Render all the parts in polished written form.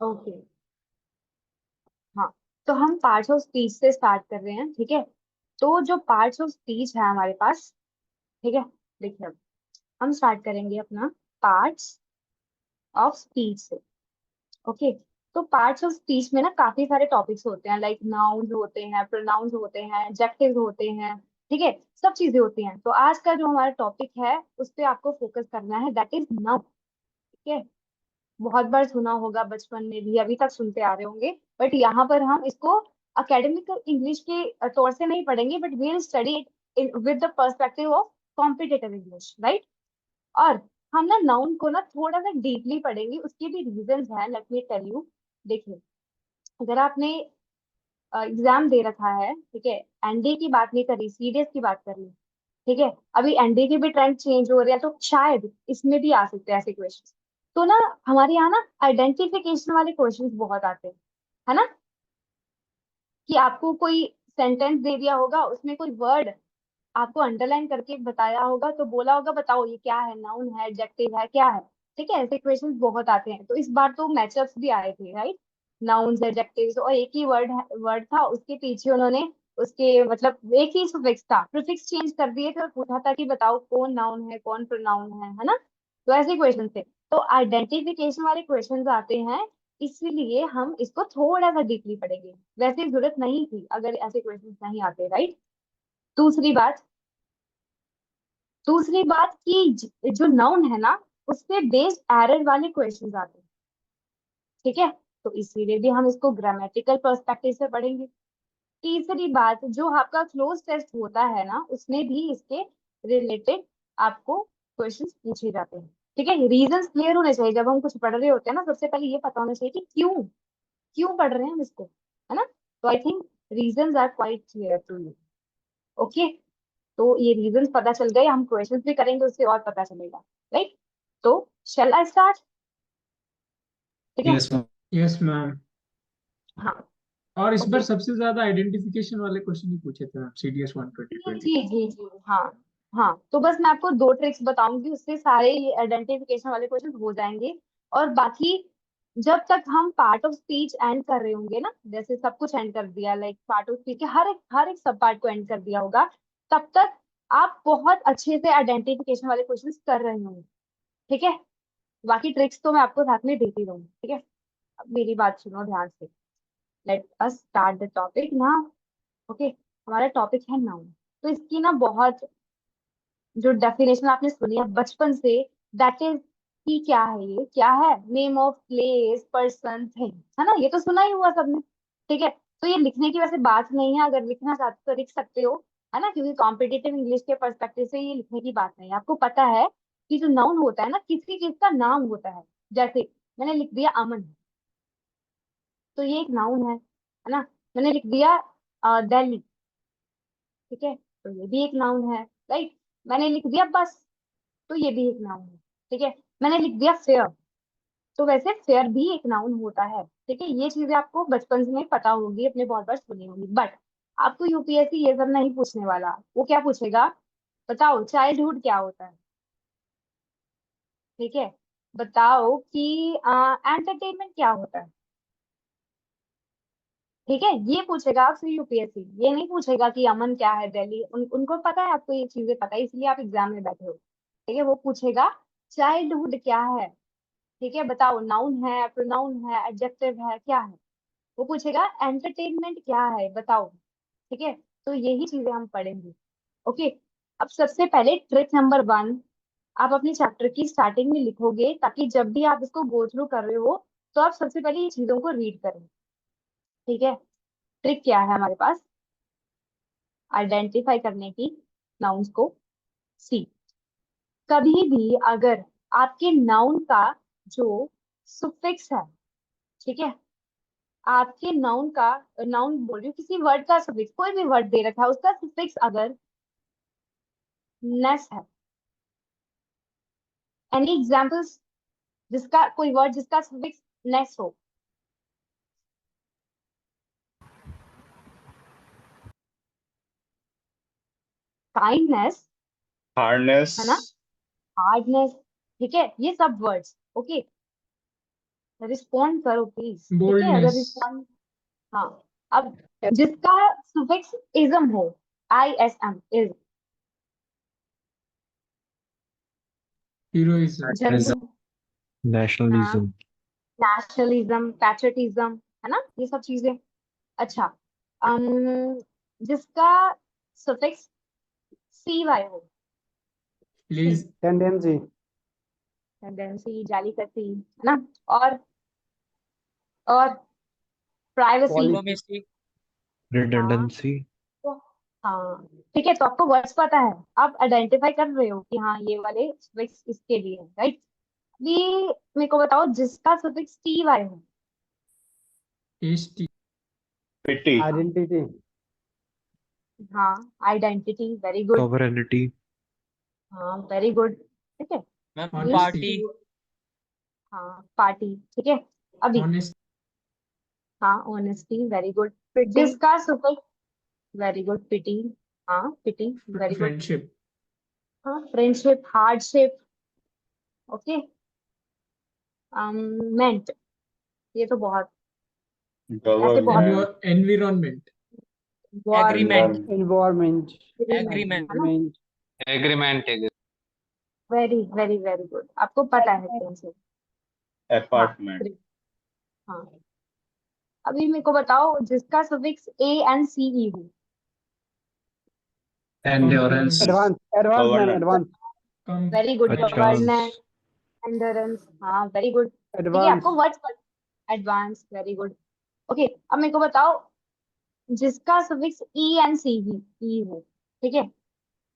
Okay. हाँ, तो हम पार्ट्स ऑफ स्पीच से स्टार्ट कर रहे हैं, ठीक है। तो जो पार्ट्स ऑफ स्पीच है हमारे पास, ठीक है, देखिए अब हम स्टार्ट करेंगे अपना पार्ट्स ऑफ स्पीच से। ओके। तो पार्ट्स ऑफ स्पीच में ना काफी सारे टॉपिक्स होते हैं, लाइक नाउन्स होते हैं, प्रोनाउंस होते हैं, एडजेक्टिव्स होते हैं, ठीक है, सब चीजें होती हैं। तो आज का जो हमारा टॉपिक है उस पे आपको फोकस करना है, दैट इज नाउन। ठीक है। बहुत बार सुना होगा, बचपन में भी अभी तक सुनते आ रहे होंगे, बट यहाँ पर हम इसको अकेडमिक इंग्लिश के तौर से नहीं पढ़ेंगे, but we will study it with the perspective of competitive English, right. और हम ना नाउन को ना थोड़ा सा डीपली पढ़ेंगे, उसके भी रीजंस हैं, लेट मी टेल यू। देखिए, अगर आपने एग्जाम दे रखा है, ठीक है, एनडीए की बात नहीं करी, सीडीएस की बात कर ली, ठीक है, अभी एनडीए के भी ट्रेंड चेंज हो रहे हैं, तो शायद इसमें भी आ सकते हैं ऐसे क्वेश्चन। तो ना हमारे यहाँ ना आइडेंटिफिकेशन वाले क्वेश्चंस बहुत आते हैं, है ना, कि आपको कोई सेंटेंस दे दिया होगा, उसमें कोई वर्ड आपको अंडरलाइन करके बताया होगा, तो बोला होगा बताओ ये क्या है, नाउन है, एडजेक्टिव है, क्या है। ठीक है, ऐसे क्वेश्चंस बहुत आते हैं। तो इस बार तो मैचअप्स भी आए थे, राइट। नाउन्स, एडजेक्टिव्स, और एक ही वर्ड था, उसके पीछे उन्होंने उसके मतलब एक ही सुफिक्स था, प्रीफिक्स चेंज कर दिए थे और पूछा था कि बताओ कौन नाउन है कौन प्रोनाउन है ना। तो ऐसे क्वेश्चन थे। तो आइडेंटिफिकेशन वाले क्वेश्चंस आते हैं, इसीलिए हम इसको थोड़ा सा डीपली पढ़ेंगे। वैसे जरूरत नहीं थी अगर ऐसे क्वेश्चंस नहीं आते, राइट। दूसरी बात, कि जो नाउन है ना, उस पे बेस्ड एरर वाले क्वेश्चंस आते हैं, ठीक है। तो इसीलिए भी हम इसको ग्रामेटिकल पर्सपेक्टिव से पढ़ेंगे। तीसरी बात, जो आपका क्लोज टेस्ट होता है ना, उसमें भी इसके रिलेटेड आपको क्वेश्चंस पूछे जाते हैं, ठीक है। रीजंस क्लियर होने चाहिए, जब हम कुछ पढ़ रहे होते हैं ना, सबसे पहले ये पता होना चाहिए कि क्यों क्यों पढ़ रहे हैं हम इसको, है ना। तो I think reasons are quite clear to you. Okay. तो ये रीजंस पता चल गए, हम क्वेश्चंस भी करेंगे उससे और पता चलेगा, राइट। तो शैल आई स्टार्ट? ठीक है। Yes ma'am. Yes ma'am. हाँ। और इस बार ओके। सबसे ज्यादा आइडेंटिफिकेशन वाले क्वेश्चन ही पूछे थे मैम, सीडीएस वन जी 2020 जी जी जी, हाँ। हाँ, तो बस मैं आपको दो ट्रिक्स बताऊंगी, उससे सारे ये आइडेंटिफिकेशन वाले क्वेश्चन हो जाएंगे। और बाकी जब तक हम पार्ट ऑफ स्पीच एंड कर रहे होंगे ना, जैसे सब कुछ एंड कर दिया, लाइक पार्ट ऑफ स्पीच के हर एक सब पार्ट को एंड कर दिया होगा, तब तक आप बहुत अच्छे से आइडेंटिफिकेशन वाले क्वेश्चन कर रहे होंगे, ठीक है। बाकी ट्रिक्स तो मैं आपको साथ में देती रहूंगी, ठीक है। अब मेरी बात सुनो ध्यान से। Let us start the topic now. Okay. हमारा टॉपिक है नाउन। तो इसकी ना बहुत जो डेफिनेशन आपने सुनी है बचपन से, दैट इज कि क्या है, ये क्या है, name of place, person, thing, है ना, ये तो सुना ही हुआ सबने, ठीक है। तो ये लिखने की वैसे बात नहीं है, अगर लिखना चाहते तो लिख सकते हो, है ना, क्योंकि कॉम्पिटिटिव इंग्लिश के पर्सपेक्टिव से ये लिखने की बात नहीं है। आपको पता है कि जो नाउन होता है ना, किसी चीज का नाम होता है। जैसे मैंने लिख दिया अमन, तो ये एक नाउन है ना। मैंने लिख दिया दिल्ली, ठीक है, तो ये भी एक नाउन है, राइट। मैंने लिख दिया बस, तो ये भी एक नाउन है, ठीक है। मैंने लिख दिया फेयर, तो वैसे फेयर भी एक नाउन होता है, ठीक है। ये चीजें आपको बचपन से में पता होगी, अपने बहुत बार सुनी होगी, बट आपको यूपीएससी ये सब नहीं पूछने वाला। वो क्या पूछेगा, बताओ चाइल्डहुड क्या होता है, ठीक है। बताओ कि एंटरटेनमेंट क्या होता है, ठीक है। ये पूछेगा आपसे यूपीएससी, ये नहीं पूछेगा कि अमन क्या है, दिल्ली। उनको पता है, आपको ये चीजें पता है, इसलिए आप एग्जाम में बैठे हो, ठीक है। वो पूछेगा चाइल्डहुड क्या है, ठीक है, बताओ नाउन है, प्रोनाउन है, एडजेक्टिव है, क्या है। वो पूछेगा एंटरटेनमेंट क्या है, बताओ, ठीक है। तो यही चीजें हम पढ़ेंगे। ओके। अब सबसे पहले ट्रिक नंबर 1, आप अपने चैप्टर की स्टार्टिंग में लिखोगे, ताकि जब भी आप इसको गो थ्रू कर रहे हो, तो आप सबसे पहले ये चीजों को रीड करें, ठीक है। ट्रिक क्या है हमारे पास आइडेंटिफाई करने की नाउन्स को? सी, कभी भी अगर आपके नाउन का जो सुफिक्स है, ठीक है, आपके नाउन का, नाउन बोल रही हूँ, किसी वर्ड का सफिक्स, कोई भी वर्ड दे रखा है, उसका सफिक्स अगर नेस है, एनी एग्जांपल्स, जिसका कोई वर्ड जिसका सफिक्स नेस हो? Kindness, hardness. है ना, हार्डनेस, ठीक है, ये सब वर्ड्स, ओके। रिस्पॉन्ड करो प्लीज, ठीक है? अगर बोल्डनेस, रिस्पॉन्ड, हाँ। अब जिसका सुफिक्स इज्म हो, ISM, इज, हीरोइज्म, जल्दी। हाँ, नेशनलिज्म, नेशनलिज्म, पैट्रियटिज्म, है ना, ये सब चीजें। अच्छा, जिसका सफिक्स CY हो, सी, प्लीज। टेंडेंसी, टेंडेंसी, जालीकसी, है ना? और प्राइवेसी। पॉलिसी, डिप्लोमेसी, हाँ, रिडंडेंसी, तो हाँ, ठीक है, तो आपको वर्ड्स पता है, आप आइडेंटिफाई कर रहे हो कि हाँ ये वाले सफिक्स इसके लिए है, राइट? अभी मेरे को बताओ जिसका सफिक्स TY हो। एसटी, पिटी, आइडेंटिटी, हाँ, आइडेंटिटी, वेरी गुड। सॉवरेनिटी, हाँ, वेरी गुड, ठीक है। मैम अभी पार्टी, हाँ, पार्टी, ठीक है। अभी ऑनेस्ट, हाँ, ऑनेस्टी, वेरी गुड। पिटी, जिसका सुफिक्स, वेरी गुड, पिटी, हाँ, पिटी, वेरी गुड। फ्रेंडशिप, हाँ, फ्रेंडशिप, हार्डशिप, ओके। मेंट, ये तो बहुत, ऐसे बहुत government, environment, government, agreement, environment, environment, agreement, है ना? Agreement, agreement, very very very good, आपको पता है कौन से। हाँ, अपार्टमेंट, great, हाँ। अभी मेरे को बताओ जिसका सफिक्स ANCE हो। Endurance, advance, advance ma'am, governance, advance, come, very good, governance, अचांस, एंडोरेंस, हाँ, वेरी गुड, ठीक है, एडवांस, आपको वर्ड्स पता, एडवांस, वेरी गुड। ओके, अब मेरे को बताओ जिसका सफिक्स ENCE हो, ठीक है?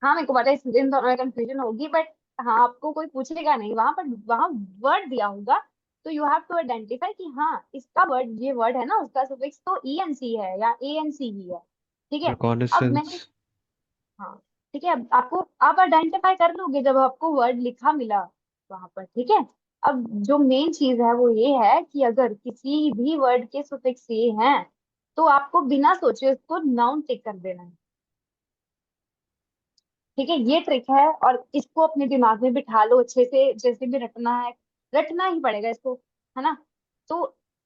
हाँ, मेरे को पता है इस इन दोनों में कंफ्यूजन होगी, बट हाँ, आपको कोई पूछेगा नहीं वहां पर, वहां वर्ड दिया होगा, तो यू हैव टू आइडेंटिफाई कि हाँ इसका वर्ड, ये वर्ड है ना, उसका सफिक्स तो ENC है या ANCE है, ठीक है? अब मैं, रिकॉग्निसेंस, हाँ, ठीक है, अब आपको, आप आइडेंटिफाई कर लोगे जब आपको वर्ड लिखा मिला वहां पर, ठीक है? अब जो मेन चीज है वो ये है कि अगर किसी भी वर्ड के सुफिक्स ये हैं, तो आपको बिना सोचे उसको नाउन टिक कर देना है, ठीक है? ये ट्रिक है, और इसको अपने दिमाग में बिठा लो अच्छे से, जैसे भी रटना है, रटना ही पड़ेगा इसको, है ना? तो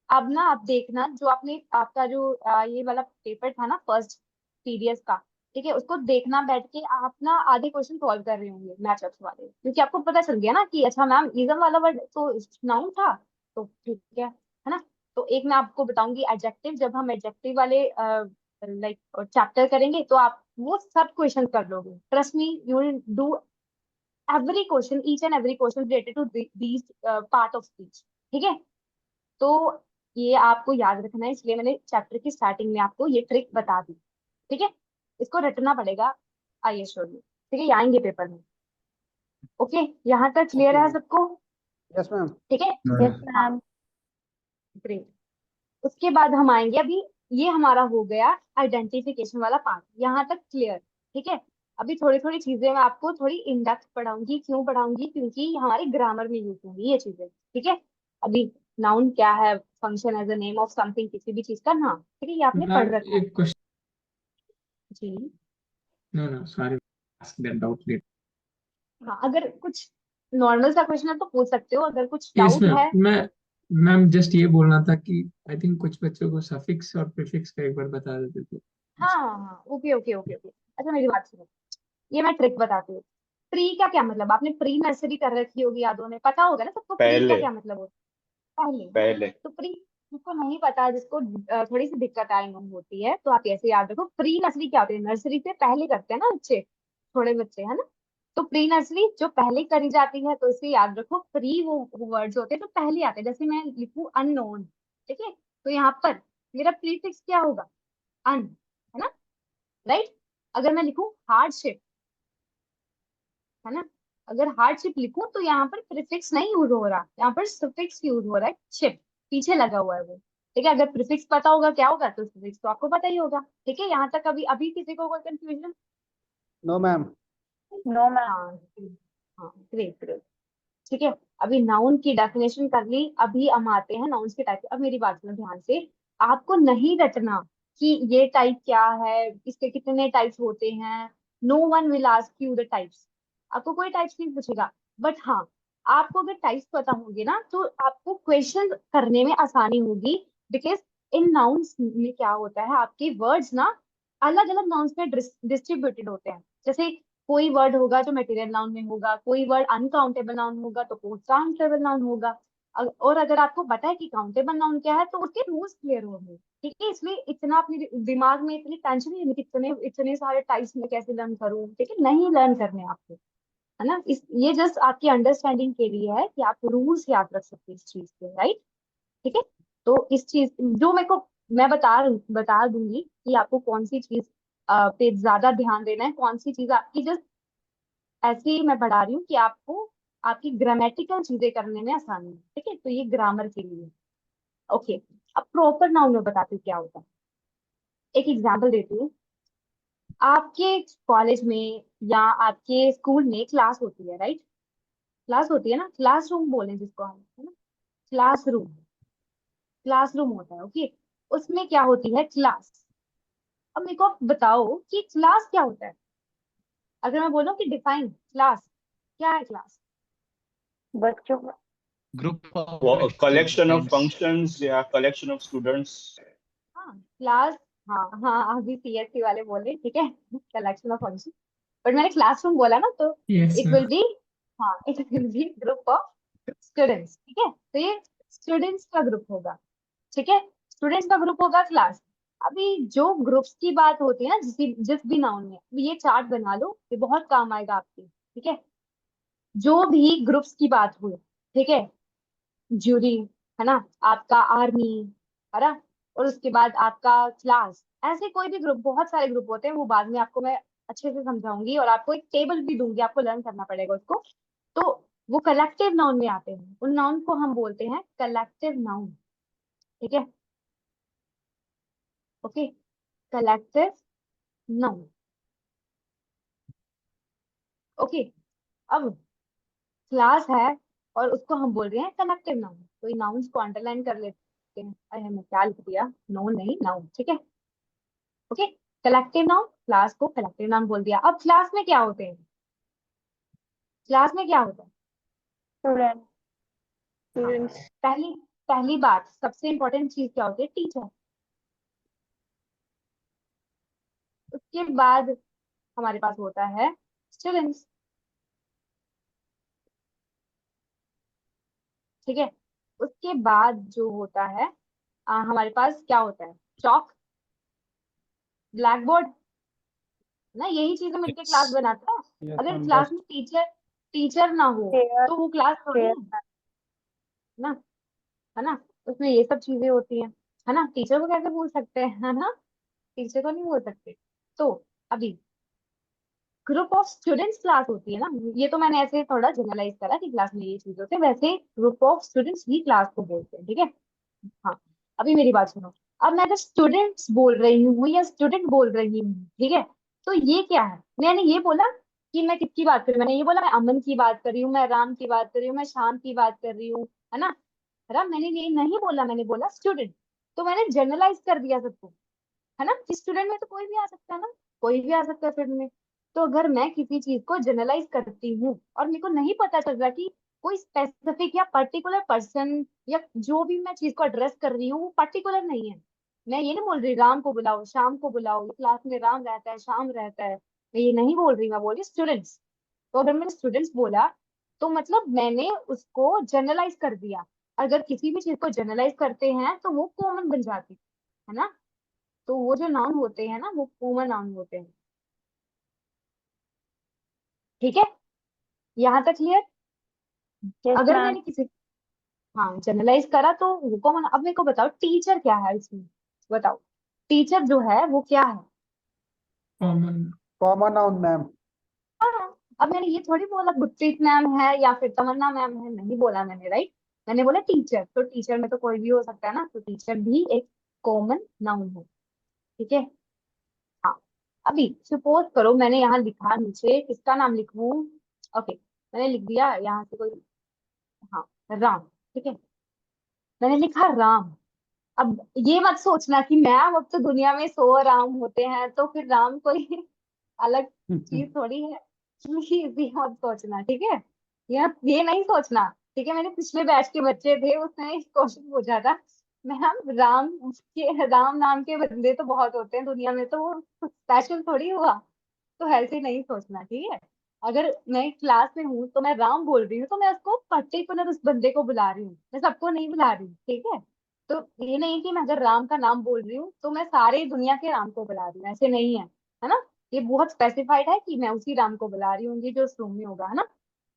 अब ना आप देखना, जो आपने, आपका जो ये वाला पेपर था ना फर्स्ट सीरियस का, ठीक है, उसको देखना बैठ के, आप ना आधे क्वेश्चन सॉल्व कर रहे होंगे मैचअप्स वाले, क्योंकि आपको पता चल गया ना कि अच्छा मैम इजम वाला वर्ड तो नाउन था, तो ठीक है ना? तो एक मैं आपको बताऊंगी एडजेक्टिव, जब हम एडजेक्टिव वाले लाइक चैप्टर करेंगे तो आप वो सब क्वेश्चन कर लोगे, trust me, you will do every question, each and every question related to these part of speech, ठीक है? तो ये आपको याद रखना है, इसलिए मैंने चैप्टर की स्टार्टिंग में आपको ये ट्रिक बता दी, ठीक है? इसको रटना पड़ेगा, आई एश्योर यू, ठीक है? ये आएंगे पेपर में, ओके? यहाँ तक क्लियर ओके है मैम, सबको, यस मैम, ठीक है? हाँ, हाँ, ग्रेट। उसके बाद हम आएंगे अभी, ये हमारा हो गया आइडेंटिफिकेशन वाला पार्ट, यहाँ तक क्लियर, ठीक है? अभी थोड़ी थोड़ी चीजें मैं आपको थोड़ी इन डेप्थ पढ़ाऊंगी, क्यों पढ़ाऊंगी? क्योंकि हमारी ग्रामर में यूज होंगी ये चीजें, ठीक है? अभी नाउन क्या है, function as a name of something, किसी भी चीज का नाम, ठीक है? ये आपने मैम पढ़ रखा है एक क्वेश्चन, जी। No no sorry, ask that doubt later. हाँ, अगर कुछ नॉर्मल सा क्वेश्चन है तो पूछ सकते हो, अगर कुछ यस डाउट मैम, है। मैं मैम जस्ट ये बोलना था कि आई थिंक कुछ बच्चों को सफिक्स और प्रीफिक्स का एक बार बता देते तो। हाँ हाँ हाँ, ओके ओके ओके ओके, अच्छा मेरी बात सुनो, ये मैं ट्रिक बताती हूँ। प्री का क्या मतलब, आपने प्री नर्सरी कर रखी होगी, यादों में पता होगा ना सबको, प्री का पहले, क्या मतलब होता है? पहले, है ना? पहले, तो प्री, जिसको नहीं पता, जिसको थोड़ी सी दिक्कत आए होती है, तो आप ऐसे याद रखो, प्री नर्सरी क्या होती है? नर्सरी से पहले करते हैं ना बच्चे, थोड़े बच्चे, है ना? तो प्री नर्सरी जो पहले करी जाती है, तो इसे याद रखो, प्री वो वर्ड्स होते हैं जो पहले आते हैं, जैसे मैं लिखूं अननोन, ठीक है? तो यहाँ पर मेरा प्रीफिक्स क्या होगा? अन, है ना? राइट? अगर मैं लिखूं हार्डशिप, है ना, अगर हार्डशिप लिखूं तो यहाँ पर प्रीफिक्स नहीं यूज हो रहा, यहाँ पर सफिक्स यूज हो रहा है, शिप पीछे लगा हुआ है वो, ठीक है? अगर प्रीफिक्स पता होगा क्या होगा, तो सफिक्स तो आपको पता ही होगा, ठीक है? यहाँ तक अभी अभी किसी को कोई confusion? No ma'am, no ma'am, हाँ, हाँ, ग्रेट ग्रेट, ठीक है। अभी नाउन की डेफिनेशन कर ली, अभी हम आते हैं नाउन्स के टाइप। अब मेरी बात सुनो ध्यान से, आपको नहीं रटना कि ये टाइप क्या है, इसके कितने टाइप्स होते हैं, no one will ask you the types, आपको कोई टाइप्स नहीं पूछेगा, बट हाँ, आपको अगर टाइप्स पता होंगे ना तो आपको क्वेश्चन करने में आसानी होगी, बिकॉज इन नाउन्स में क्या होता है, आपके वर्ड्स ना अलग अलग नाउन्स में डिस्ट्रीब्यूटेड होते हैं। जैसे कोई वर्ड होगा जो मटेरियल नाउन में होगा, कोई वर्ड अनकाउंटेबल नाउन होगा तो पोस्ट काउंटेबल नाउन होगा। और अगर आपको पता है कि काउंटेबल नाउन क्या है तो उसके रूल्स क्लियर होंगे। ठीक है, इसलिए इतना अपने दिमाग में इतनी टेंशन नहीं है कि इतने इतने सारे टाइप्स में कैसे लर्न करूँ। ठीक है, नहीं लर्न करने हैं आपको, है ना। इस ये जस्ट आपकी अंडरस्टैंडिंग के लिए है कि आप रूल्स याद रख सकते हैं इस चीज के, राइट। ठीक है, तो इस चीज जो मेरे को मैं बता दूंगी कि आपको कौन सी चीज पे ज्यादा ध्यान देना है, कौन सी चीज आपकी जस्ट ऐसे ही मैं बढ़ा रही हूँ कि आपको आपकी ग्रामेटिकल चीजें करने में आसानी है। ठीक है, तो ये ग्रामर के लिए। ओके, अब प्रॉपर नाउन में बताती हूँ क्या होता है। एक एग्जाम्पल देती हूँ। आपके कॉलेज में या आपके स्कूल में क्लास होती है, राइट। क्लास होती है ना, क्लासरूम बोले जिसको हम, है ना। क्लासरूम, क्लासरूम होता है, ओके। उसमें क्या होती है, क्लास। अब मेरे को आप बताओ कि क्लास क्या होता है। अगर मैं बोलूं कि डिफाइन क्लास, क्या है क्लास। बच्चों का Group of collection of students. functions, yeah, collection of students. हाँ क्लास, हाँ हाँ, अभी सीएससी वाले बोले, ठीक है, कलेक्शन ऑफ फंक्शन। बट मैंने क्लासरूम बोला ना, तो Yes, it ma'am. Will be, हाँ it will be group of students. ठीक है, तो ये स्टूडेंट्स का ग्रुप होगा। ठीक है, स्टूडेंट्स का ग्रुप होगा क्लास। अभी जो ग्रुप्स की बात होती है ना, जिस भी नाउन में, अभी ये चार्ट बना लो, ये बहुत काम आएगा आपके। ठीक है, जो भी ग्रुप्स की बात हुई, ठीक है, ज्यूरी, है ना, आपका आर्मी, है ना, और उसके बाद आपका क्लास, ऐसे कोई भी ग्रुप, बहुत सारे ग्रुप होते हैं, वो बाद में आपको मैं अच्छे से समझाऊंगी और आपको एक टेबल भी दूंगी, आपको लर्न करना पड़ेगा उसको। तो वो कलेक्टिव नाउन में आते हैं, उन नाउन को हम बोलते हैं कलेक्टिव नाउन। ठीक है, ओके, कलेक्टिव नाउन। ओके, अब क्लास है और उसको हम बोल रहे हैं कलेक्टिव नाउन, तो ये नाउन्स को अंडरलाइन कर लेते हैं। अरे हमने क्या लिख दिया, नाउन नहीं नाउन। ठीक है, ओके, कलेक्टिव नाउन, क्लास को कलेक्टिव नाउन बोल दिया। अब क्लास में क्या होते हैं, क्लास में क्या होता है। स्टूडेंट हाँ, स्टूडेंट्स पहली पहली बात, सबसे इंपॉर्टेंट चीज क्या होती है, टीचर। उसके बाद हमारे पास होता है स्टूडेंट्स। ठीक है, उसके बाद जो होता है हमारे पास क्या होता है, चौक, ब्लैक बोर्ड, ना, यही चीजें मिलकर क्लास Yes. बनाता है। Yes, अगर ma'am. Class Dust. में टीचर टीचर ना हो चेयर तो वो क्लास थोड़ी चेयर है ना, है ना। उसमें ये सब चीजें होती हैं, है ना। टीचर को कैसे भूल सकते हैं, है ना, टीचर को नहीं बोल सकते। तो अभी ग्रुप ऑफ स्टूडेंट्स क्लास होती है ना, ये तो मैंने ऐसे थोड़ा जनरलाइज करा कि क्लास में ये चीज होती है, वैसे group of students he class को बोलते हैं। ठीक है, हाँ, अभी मेरी बात सुनो। अब मैं अगर स्टूडेंट्स बोल रही हूँ या स्टूडेंट बोल रही हूँ, ठीक है, तो ये क्या है, मैंने ये बोला कि मैं किसकी बात कर रही हूँ, मैंने ये बोला मैं अमन की बात कर रही हूँ, मैं राम की बात कर रही हूँ, मैं शाम की बात कर रही हूँ, है ना। राम, मैंने ये नहीं बोला, मैंने बोला स्टूडेंट। तो मैंने जनरलाइज कर दिया सबको, है ना, कि स्टूडेंट में तो कोई भी आ सकता है ना, कोई भी आ सकता है स्टूडेंट में। तो अगर मैं किसी चीज को जनरलाइज करती हूँ और मेरे को नहीं पता चल रहा कि कोई स्पेसिफिक या पर्टिकुलर पर्सन या जो भी मैं चीज को एड्रेस कर रही हूँ वो पर्टिकुलर नहीं है। मैं ये नहीं बोल रही राम को बुलाओ, शाम को बुलाओ, क्लास में राम रहता है, शाम रहता है, मैं ये नहीं बोल रही, मैं बोल रही स्टूडेंट्स। तो अगर मैंने स्टूडेंट्स बोला तो मतलब मैंने उसको जनरलाइज कर दिया। अगर किसी भी चीज को जनरलाइज करते हैं तो वो कॉमन बन जाती है ना। तो वो जो नाउन होते हैं ना वो कॉमन नाउन होते हैं। ठीक है, यहाँ तक क्लियर। यस अगर मैम मैंने किसी, हाँ, जनरलाइज करा तो वो कॉमन। अब मेरे को बताओ टीचर क्या है इसमें, बताओ टीचर जो है वो क्या है। Common. Common noun, ma'am. हाँ, अब मैंने ये थोड़ी बोला गुरप्रीत मैम है या फिर तमन्ना मैम है, नहीं बोला मैंने, राइट। मैंने बोला टीचर, तो टीचर में तो कोई भी हो सकता है ना, तो टीचर भी एक कॉमन नाउन है। ठीक है, हाँ। अभी सपोज करो मैंने यहाँ लिखा, नीचे किसका नाम लिखूं। ओके, मैंने लिख दिया यहाँ से कोई, हाँ, राम। ठीक है, मैंने लिखा राम। अब ये मत सोचना कि मैम अब तो दुनिया में 100 राम होते हैं तो फिर राम कोई अलग चीज थोड़ी है, प्लीज ये मत सोचना, ठीक है। ये नहीं सोचना, ठीक है। मेरे पिछले बैच के बच्चे थे, उसने एक क्वेश्चन पूछा था, मैम राम नाम के बंदे तो बहुत होते हैं दुनिया में, तो वो स्पेशल थोड़ी हुआ। तो ऐसे नहीं सोचना, ठीक है। अगर मैं क्लास में हूँ तो मैं राम बोल रही हूँ, तो मैं उसको पर्टिकुलर उस बंदे को बुला रही हूँ, मैं सबको नहीं बुला रही हूँ, ठीक है। तो ये नहीं कि मैं अगर राम का नाम बोल रही हूँ तो मैं सारे दुनिया के राम को बुला रही हूँ, ऐसे नहीं है ना। ये बहुत स्पेसिफाइड है कि मैं उसी राम को बुला रही हूँ, जो उस रूम में होगा, है ना।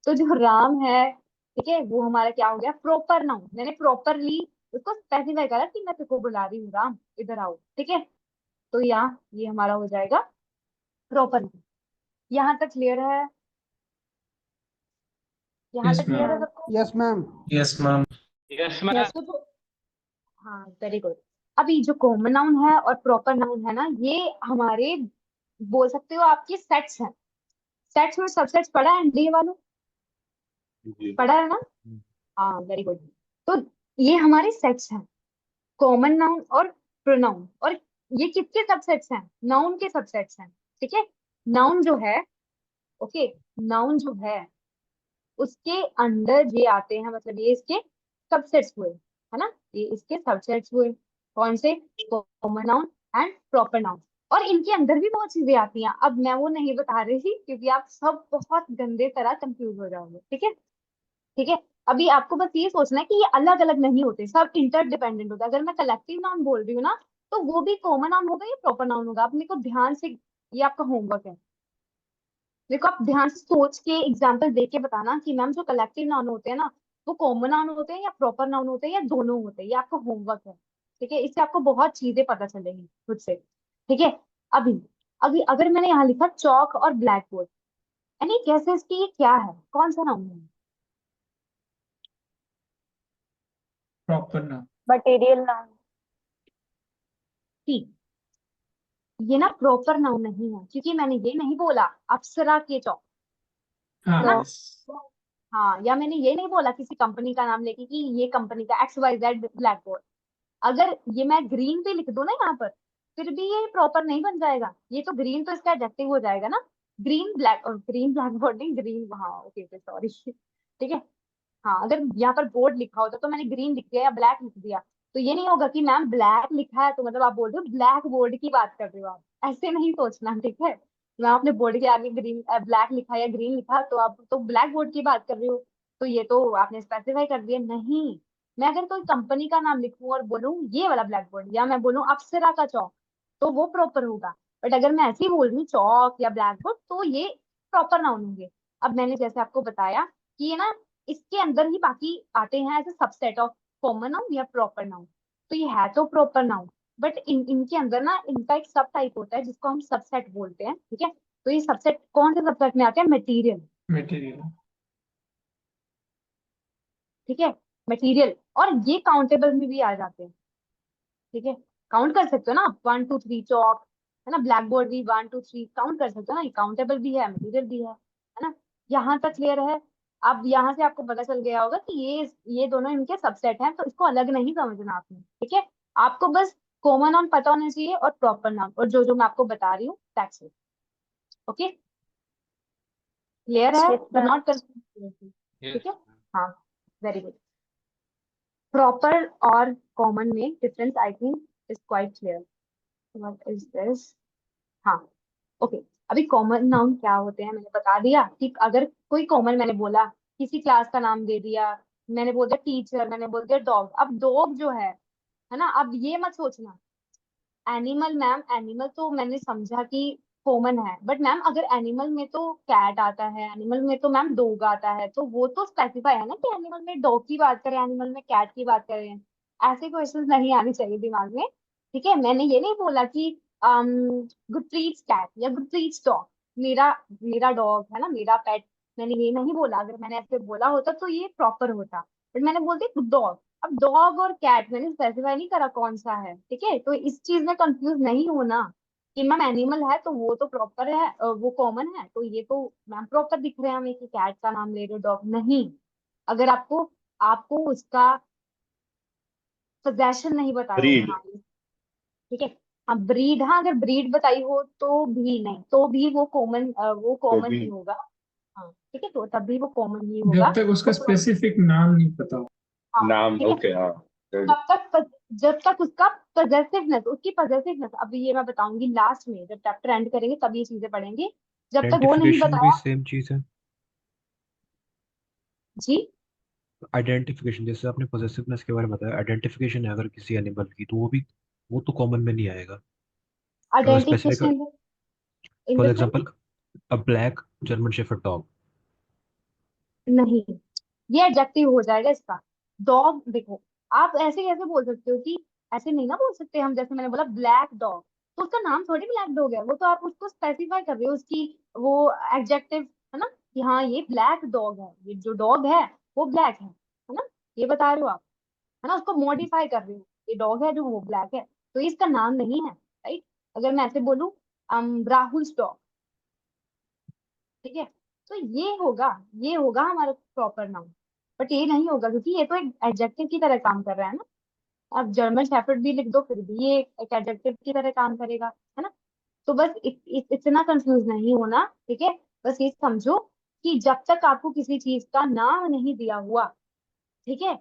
तो जो राम है, ठीक है, वो हमारा क्या हो गया, प्रॉपर नाउन। मैंने प्रॉपरली उसको स्पेसिफाई करा कि मैं तेरे को बुला रही हूँ राम, इधर आओ, ठीक है। तो यहाँ ये हमारा हो जाएगा प्रॉपर नाउन। यहाँ तक क्लियर है? यहाँ Yes, तक क्लियर है ma'am. सबको? Yes, ma'am. Yes, ma'am. Yes, ma'am. Yes. तो हाँ, वेरी गुड। अभी जो कॉमन नाउन है और प्रॉपर नाउन है ना, ये हमारे, बोल सकते हो आपके सेट्स हैं। सेट्स में सबसेट्स पढ़ा है डी वालों, जी। पढ़ा है ना? हाँ, वेरी गुड। तो ये हमारे सेट्स हैं, कॉमन नाउन और प्रोनाउन। और ये किसके सबसेट्स हैं? नाउन के सबसेट्स हैं, ठीक है। नाउन जो है, ओके, नाउन जो है उसके अंडर ये आते हैं, मतलब ये इसके सबसेट्स हुए, है ना। ये इसके सबसेट्स हुए, कौन से? Common noun and proper noun. और इनके अंदर भी बहुत चीजें आती हैं, अब मैं वो नहीं बता रही थी क्योंकि आप सब बहुत गंदे तरह कंफ्यूज हो जाओगे, ठीक है। ठीक है, अभी आपको बस ये सोचना है कि ये अलग अलग नहीं होते, सब इंटरडिपेंडेंट होता है। अगर मैं कलेक्टिव नाउन बोल रही हूँ ना, तो वो भी कॉमन नाउन होगा या प्रॉपर नाउन होगा, आप मेरे को ध्यान से, ये आपका होमवर्क है। देखो, आप ध्यान से सोच के एग्जाम्पल दे के बताना कि मैम जो कलेक्टिव नाउन होते हैं ना, वो कॉमन नाउन होते हैं या प्रॉपर नाउन होते हैं या दोनों होते हैं। ये आपका होमवर्क है, ठीक है। इससे आपको बहुत चीजें पता चलेंगी खुद से, ठीक है। अभी अभी अगर मैंने यहाँ लिखा चौक और ब्लैक बोर्ड, यानी कैसे, इसकी ये क्या है, कौन सा नाउन है? Proper noun. Material noun. ठीक, ये ना प्रॉपर नाउन नहीं है, क्योंकि मैंने ये नहीं बोला अप्सरा के चौक, है हाँ, ना। yes. हाँ, या मैंने ये नहीं बोला किसी कंपनी का नाम लेके कि ये कंपनी का XYZ ब्लैक बोर्ड। अगर ये मैं ग्रीन भी लिख दूं ना यहाँ पर, फिर भी ये प्रॉपर नहीं बन जाएगा। ये तो ग्रीन तो इसका एडजेक्टिव हो जाएगा ना। ग्रीन ब्लैक, और ग्रीन ब्लैक बोर्ड नहीं, ग्रीन, हाँ ओके ओके, सॉरी ठीक है। हाँ, अगर यहाँ पर बोर्ड लिखा होता तो मैंने ग्रीन लिख दिया या ब्लैक लिख दिया, तो ये नहीं होगा कि मैम ब्लैक लिखा है तो मतलब आप बोल रहे हो ब्लैक बोर्ड की बात कर रहे हो। आप ऐसे नहीं सोचना, ठीक है। मैम आपने बोर्ड के आगे ग्रीन ब्लैक लिखा या ग्रीन लिखा तो आप तो ब्लैक बोर्ड की बात कर रहे हो, तो ये तो आपने स्पेसिफाई कर दिया। नहीं, मैं अगर कोई कंपनी का नाम लिखूं और बोलूं ये वाला ब्लैक बोर्ड, या मैं बोलूं अप्सरा का चौक, तो वो प्रॉपर होगा। बट अगर मैं ऐसे ही बोल रही हूँ चौक या ब्लैक बोर्ड, तो ये प्रॉपर नाउन होंगे। अब मैंने जैसे आपको बताया कि ये ना इसके अंदर ही बाकी आते हैं as a subset of common noun या प्रॉपर नाउन। तो ये है तो प्रॉपर नाउन, बट इनके अंदर ना इनका एक सब टाइप होता है जिसको हम सबसेट बोलते हैं, ठीक है। तो ये सबसेट कौन से सबसेट में आते हैं? Material, Material. ठीक है, मटेरियल। और ये काउंटेबल में भी आ जाते हैं, ठीक है। काउंट कर सकते हो ना आप, 1 2 3 चौक, है ना। ब्लैक बोर्ड भी 1 2 3 काउंट कर सकते हो ना, ये काउंटेबल भी है, मटेरियल भी है ना। यहाँ तक क्लियर है? अब यहाँ से आपको पता चल गया होगा कि ये दोनों इनके सबसेट हैं, तो इसको अलग नहीं समझना आपने, ठीक है। आपको बस कॉमन नाउन पता होना चाहिए और प्रॉपर नाउन, और जो जो मैं आपको बता रही हूँ दैट्स इट। ओके, क्लियर है? Yes do ma'am. Not confuse, Yes. ठीक है। हाँ, वेरी गुड। प्रॉपर और कॉमन में difference I think is quite clear. What is this? हाँ, ओके। अभी कॉमन नाउन क्या होते हैं मैंने बता दिया, ठीक। अगर कोई कॉमन मैंने बोला, किसी क्लास का नाम दे दिया, मैंने बोल दिया टीचर, मैंने बोल दिया डॉग। अब डॉग जो है ना, अब ये मत सोचना एनिमल। मैम एनिमल तो मैंने समझा कि कॉमन है, बट मैम अगर एनिमल में तो कैट आता है, एनिमल में तो मैम डॉग आता है, तो वो तो स्पेसिफाई है ना कि एनिमल में डॉग की बात करें, एनिमल में कैट की बात करें। ऐसे क्वेश्चंस नहीं आने चाहिए दिमाग में, ठीक है। मैंने ये नहीं बोला कि गुरप्रीत कैट या गुरप्रीत डॉग, मेरा मेरा डॉग है ना, मेरा पेट। मैंने ये नहीं बोला, अगर मैंने ऐसे बोला होता तो ये प्रॉपर होता, बट मैंने बोल दिया डॉग। अब डॉग और कैट मैंने स्पेसिफाई नहीं करा कौन सा है, ठीक है। तो इस चीज में कंफ्यूज नहीं होना कि मैम एनिमल है तो वो तो प्रॉपर है, वो कॉमन है, तो ये तो मैम प्रॉपर दिख रहे हैं हमें कि कैट का नाम ले रहे हो, डॉग नहीं। अगर आपको आपको उसका पोजेशन नहीं बताया हो, ब्रीड। हाँ ठीक है। हाँ, ब्रीड, हाँ अगर ब्रीड बताई हो तो भी नहीं, तो भी वो कॉमन तो ही भी होगा। हाँ ठीक है, तो तभी वो कॉमन ही होगा। जब तक उसका तो स्पेसिफिक नाम नहीं पता हो। हाँ नाम, ठीक है, ओके, हाँ। जब तक उसका पजेसिवनेस, उसकी पजेसिवनेस, अभी ये मैं बताऊंगी लास्ट में, जब चैप्टर एंड करेंगे तब ये चीजें पढ़ेंगे। जब तक वो नहीं आइडेंटिफिकेशन भी बताया। सेम चीज है। जी, आइडेंटिफिकेशन जैसे आपने पोजेसिवनेस के बारे में बताया, आइडेंटिफिकेशन है अगर किसी एनिमल की, तो वो तो कॉमन में नहीं आएगा। अगर specific, identification in for the sense, example a black German shepherd dog. नहीं, ये एडजेक्टिव हो जाएगा इसका। डॉग देखो, आप ऐसे कैसे बोल सकते हो कि, ऐसे नहीं ना बोल सकते हम, जैसे मैंने बोला ब्लैक डॉग, तो उसका नाम थोड़ी ब्लैक डॉग है, वो तो आप उसको स्पेसिफाई कर रहे हो, उसकी वो एडजेक्टिव है ना, कि हाँ ये ब्लैक डॉग है, ये जो डॉग है वो ब्लैक है ना, ये बता रहे हो आप, है ना, उसको मॉडिफाई कर रहे हो, ये डॉग है जो वो ब्लैक है, तो ये इसका नाम नहीं है, राइट। अगर मैं ऐसे बोलूं राहुल डॉग, ठीक है, तो ये होगा हमारा प्रॉपर नाउन। बट ये नहीं होगा क्योंकि ये तो एक एडजेक्टिव की तरह काम कर रहा है ना। आप जर्मन शेफर्ड भी लिख दो फिर भी ये एक एडजेक्टिव की तरह काम करेगा, है ना। तो बस इतना कंफ्यूज नहीं होना, ठीक है। बस ये समझो कि जब तक आपको किसी चीज का नाम नहीं दिया हुआ, ठीक है,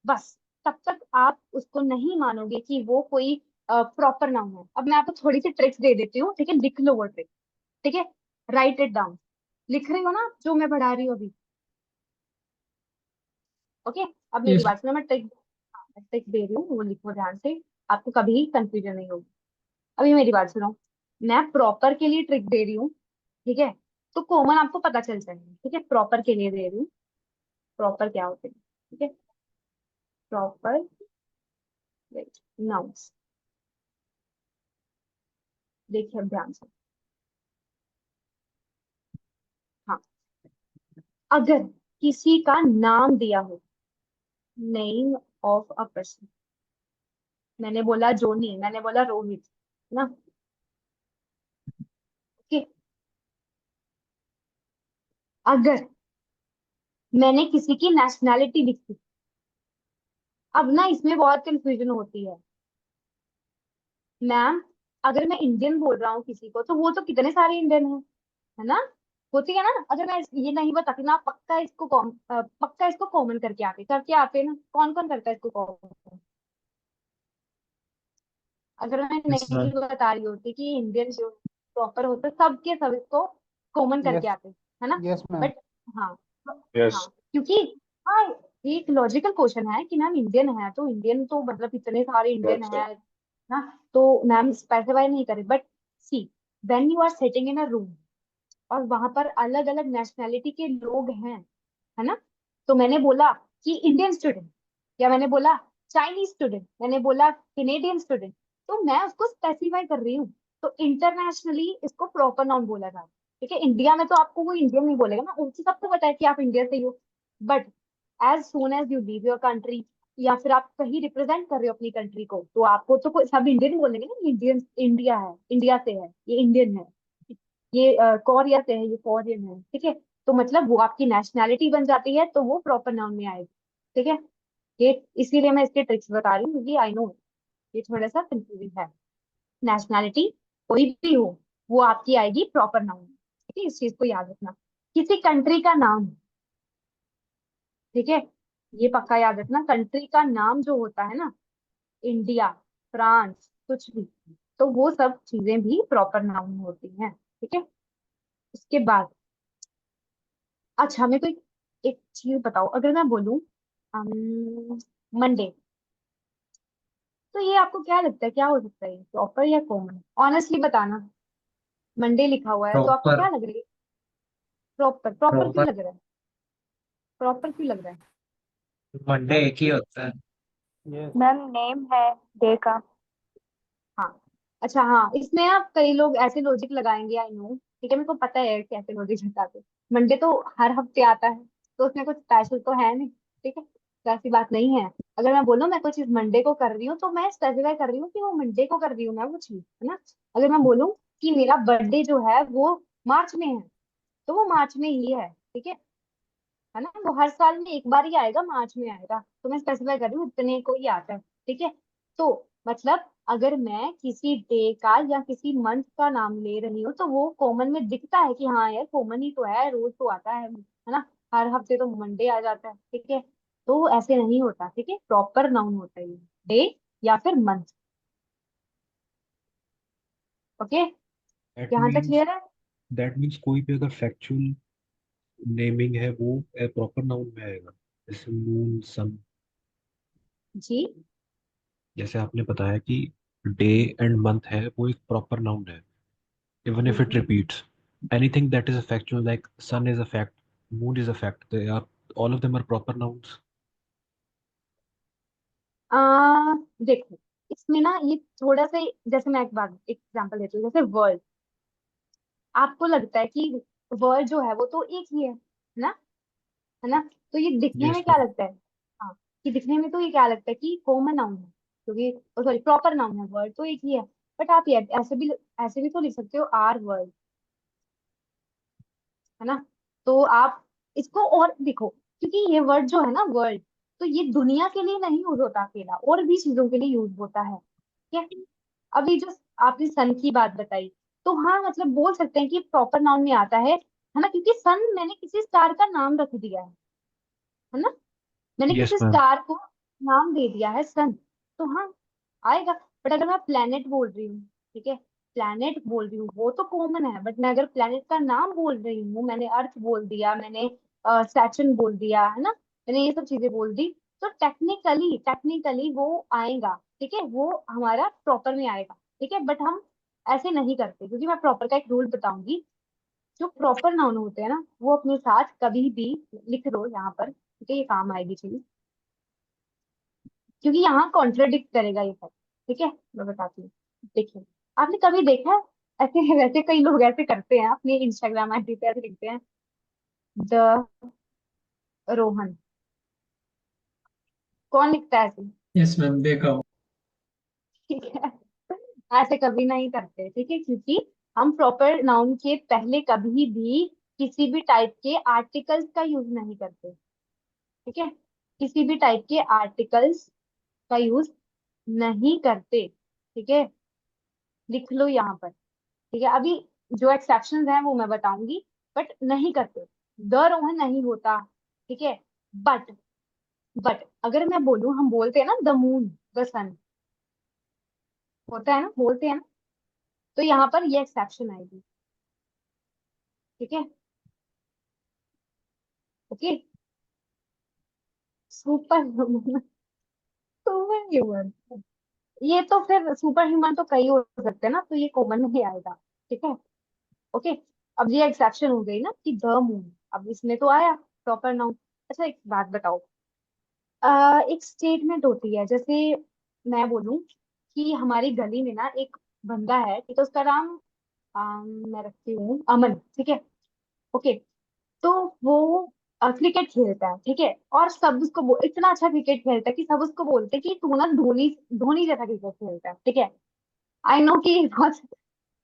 बस तब तक आप उसको नहीं मानोगे कि वो कोई प्रॉपर नाउन है। अब मैं आपको थोड़ी सी ट्रिक्स दे देती हूँ, ठीक है, लिख लो वो ट्रिक, ठीक है, राइट इट डाउन। लिख रही हो ना जो मैं पढ़ा रही हूँ अभी? ओके, अब मेरी यस। बात सुनो, मैं ट्रिक दे रही हूँ, वो लिखो ध्यान से, आपको कभी कंफ्यूजन नहीं होगी। अभी मेरी बात सुनो, मैं प्रॉपर के लिए ट्रिक दे रही हूँ, ठीक है, तो कॉमन आपको पता चल जाएगा, ठीक है, प्रॉपर के लिए दे रही हूँ। प्रॉपर क्या होते हैं, ठीक है, प्रॉपर नाउन्स, देखिए अब ध्यान से। हाँ, अगर किसी का नाम दिया हो, नेम ऑफ अ पर्सन, मैंने बोला जोनी, मैंने बोला रोहित, है ना, ओके। अगर मैंने किसी की नेशनैलिटी लिखी, अब ना इसमें बहुत कंफ्यूजन होती है मैम। अगर मैं इंडियन बोल रहा हूँ किसी को, तो वो तो कितने सारे इंडियन हैं, है ना, होती है ना। अगर मैं ये नहीं बताती ना, पक्का इसको कॉमन करके आते ना, कौन कौन करता है इसको कॉमन। अगर मैं यस नहीं मैम। बता रही होती कि इंडियन जो प्रॉपर होता है, सबके सब इसको कॉमन करके Yes. आते, है ना। Yes, ma'am. बट हाँ, यस। हाँ, क्योंकि हाँ, एक लॉजिकल क्वेश्चन है कि मैम इंडियन है तो इंडियन तो मतलब इतने सारे इंडियन गॉट है ना, तो मैम स्पेसिफाई नहीं करे। But see, when you are sitting in a room और वहां पर अलग अलग नेशनैलिटी के लोग हैं, है ना, तो मैंने बोला कि इंडियन स्टूडेंट, या मैंने बोला चाइनीज स्टूडेंट, मैंने बोला कैनेडियन स्टूडेंट, तो मैं उसको स्पेसिफाई कर रही हूँ। तो इंटरनेशनली इसको प्रॉपर नाउन बोला जाता है, ठीक है। इंडिया में तो आपको कोई इंडियन नहीं बोलेगा ना, उनको सबको पता है कि आप इंडिया से ही हो। But as soon as you leave your country, या फिर आप कहीं रिप्रेजेंट कर रहे हो अपनी कंट्री को, तो आपको तो कोई सब इंडियन बोलेंगे ना, इंडियन, इंडिया है, इंडिया से है, ये इंडियन है, ये कोरिया से है, ये कोरियन है, ठीक है। तो मतलब वो आपकी नेशनैलिटी बन जाती है, तो वो प्रॉपर नाउन में आएगी, ठीक है। ये इसीलिए मैं इसके ट्रिक्स बता रही हूँ, क्योंकि आई नो ये थोड़ा सा कंफ्यूजिंग है। नेशनैलिटी कोई भी हो, वो आपकी आएगी प्रॉपर नाउन में, ठीक है, इस चीज को याद रखना। किसी कंट्री का नाम, ठीक है, ये पक्का याद रखना, कंट्री का नाम जो होता है ना, इंडिया, फ्रांस, कुछ भी, तो वो सब चीजें भी प्रॉपर नाउन होती हैं, ठीक है। उसके बाद, अच्छा मेरे को एक चीज बताओ, अगर मैं बोलूं मंडे, तो ये आपको क्या लगता है क्या हो सकता है, प्रॉपर या कॉमन, ऑनेस्टली बताना। मंडे लिखा हुआ है तो आपको प्रॉपर। क्या लग रहा है, प्रॉपर, प्रॉपर क्यों प्रॉपर। लग रहा है, प्रॉपर क्यों लग रहा है? मंडे एक ही होता है। Yes. मैम नेम है डे का। हाँ, अच्छा, हाँ, इसमें आप कई लोग ऐसे लॉजिक लगाएंगे, आई नो, ठीक है, मेरे को पता है कैसे लॉजिक लगाते। मंडे तो हर हफ्ते आता है, तो उसमें कुछ स्पेशल तो है नहीं, ठीक है, तो ऐसी बात नहीं है। अगर मैं बोलूँ मैं कोई चीज मंडे को कर रही हूँ, तो मैं स्पेसिफाई कर रही हूँ कि वो मंडे को कर रही हूँ मैं वो चीज, है ना। अगर मैं बोलूँ कि मेरा बर्थडे जो है वो मार्च में है, तो वो मार्च में ही ठीक है ना, वो हर साल में एक बार ही आएगा, मार्च में आएगा, तो मैं स्पेसिफाई कर रही हूँ इतने को ही आता है, ठीक है। तो मतलब अगर मैं किसी डे का या किसी मंथ का नाम ले रही हूँ तो वो कॉमन में दिखता है कि हाँ यार कॉमन ही तो है, रोज तो आता है ना, हर हफ्ते तो मंडे आ जाता है, ठीक है। तो ऐसे नहीं होता, ठीक है, प्रॉपर नाउन होता है ये, डे या फिर मंथ। ओके, दैट यहाँ तक मीन्स क्लियर है? दैट मीन्स कोई भी अगर फैक्चुअल नेमिंग है वो प्रॉपर नाउन में आएगा, जैसे मून सन। जी। जैसे आपने बताया कि डे एंड मंथ है वो एक प्रॉपर नाउन है, even if it hmm. Repeats. Anything that is a factual like sun is a fact, moon is a fact, they are all of them are proper nouns. देखो, इसमें ना ये थोड़ा सा, जैसे मैं एक बात एग्जांपल देती हूँ, जैसे वर्ल्ड, आपको लगता है कि वर्ल्ड जो है वो तो एक ही है ना, है ना? तो ये दिखने यस में क्या मैम। लगता है? हाँ, कि दिखने में तो ये क्या लगता है कि कॉमन नाउन है, क्योंकि सॉरी प्रॉपर नाउन है, वर्ड तो एक ही है। बट आप ये ऐसे भी तो लिख सकते हो, आर वर्ड, है ना? तो आप इसको और देखो, क्योंकि ये वर्ड जो है ना, वर्ल्ड, तो ये दुनिया के लिए नहीं यूज होता अकेला, और भी चीजों के लिए यूज होता है, ठीक है। अभी जो आपने सन की बात बताई, तो हाँ मतलब बोल सकते हैं कि प्रॉपर नाउन में आता है ना, क्योंकि सन मैंने किसी स्टार का नाम रख दिया है ना, मैंने यस किसी मैम। स्टार को नाम दे दिया है सन, तो हाँ आएगा। बट अगर मैं प्लेनेट बोल रही हूँ, ठीक है, प्लेनेट बोल रही हूँ वो तो कॉमन है, बट मैं अगर प्लेनेट का नाम बोल रही हूँ, मैंने अर्थ बोल दिया, मैंने सैटर्न बोल दिया, है ना, मैंने ये सब चीजें बोल दी, तो टेक्निकली टेक्निकली वो आएगा, ठीक है, वो हमारा प्रॉपर में आएगा, ठीक है। बट हम ऐसे नहीं करते, क्योंकि मैं प्रॉपर का एक रूल बताऊंगी। जो प्रॉपर नाउन होते हैं ना, वो अपने साथ कभी भी, लिख दो यहाँ पर, ठीक है, ये काम आएगी चीज, क्योंकि यहाँ कॉन्ट्रडिक्ट करेगा ये सब, ठीक है। मैं बताती हूँ, देखिए, आपने कभी देखा है ऐसे, वैसे कई लोग ऐसे करते हैं, अपने इंस्टाग्राम आईडी पे ऐसे लिखते हैं, द रोहन, कौन लिखता है ऐसे? यस मैम, देखा हूँ। ठीक है, ऐसे कभी नहीं करते, ठीक है, क्योंकि हम प्रॉपर नाउन के पहले कभी भी किसी भी टाइप के आर्टिकल्स का यूज नहीं करते, ठीक है, किसी भी टाइप के आर्टिकल्स का यूज नहीं करते, ठीक है, लिख लो यहाँ पर, ठीक है। अभी जो एक्सेप्शंस हैं वो मैं बताऊंगी, बट नहीं करते, द रोहन नहीं होता, ठीक है। बट बट अगर मैं बोलूं, हम बोलते हैं ना द मून, द सन, होता है ना, बोलते हैं ना, तो यहाँ पर ये एक्सेप्शन आएगी, ठीक है। Okay, super human, super human, ये तो फिर सुपर ह्यूमन तो कई हो सकते हैं ना, तो ये कॉमन नहीं आएगा, ठीक है। ओके, अब ये एक्सेप्शन हो गई ना कि द मून, अब इसमें तो आया प्रॉपर नाउन। अच्छा एक बात बताओ, एक स्टेटमेंट होती है, जैसे मैं बोलूं कि हमारी गली में ना एक बंदा है, ठीक है, उसका नाम मैं रखती हूँ अमन, ठीक है। ओके, तो वो क्रिकेट खेलता है, ठीक है, और सब उसको इतना अच्छा क्रिकेट खेलता है कि सब उसको बोलते हैं कि तू ना धोनी धोनी जैसा क्रिकेट खेलता है, ठीक है। आई नो कि बहुत,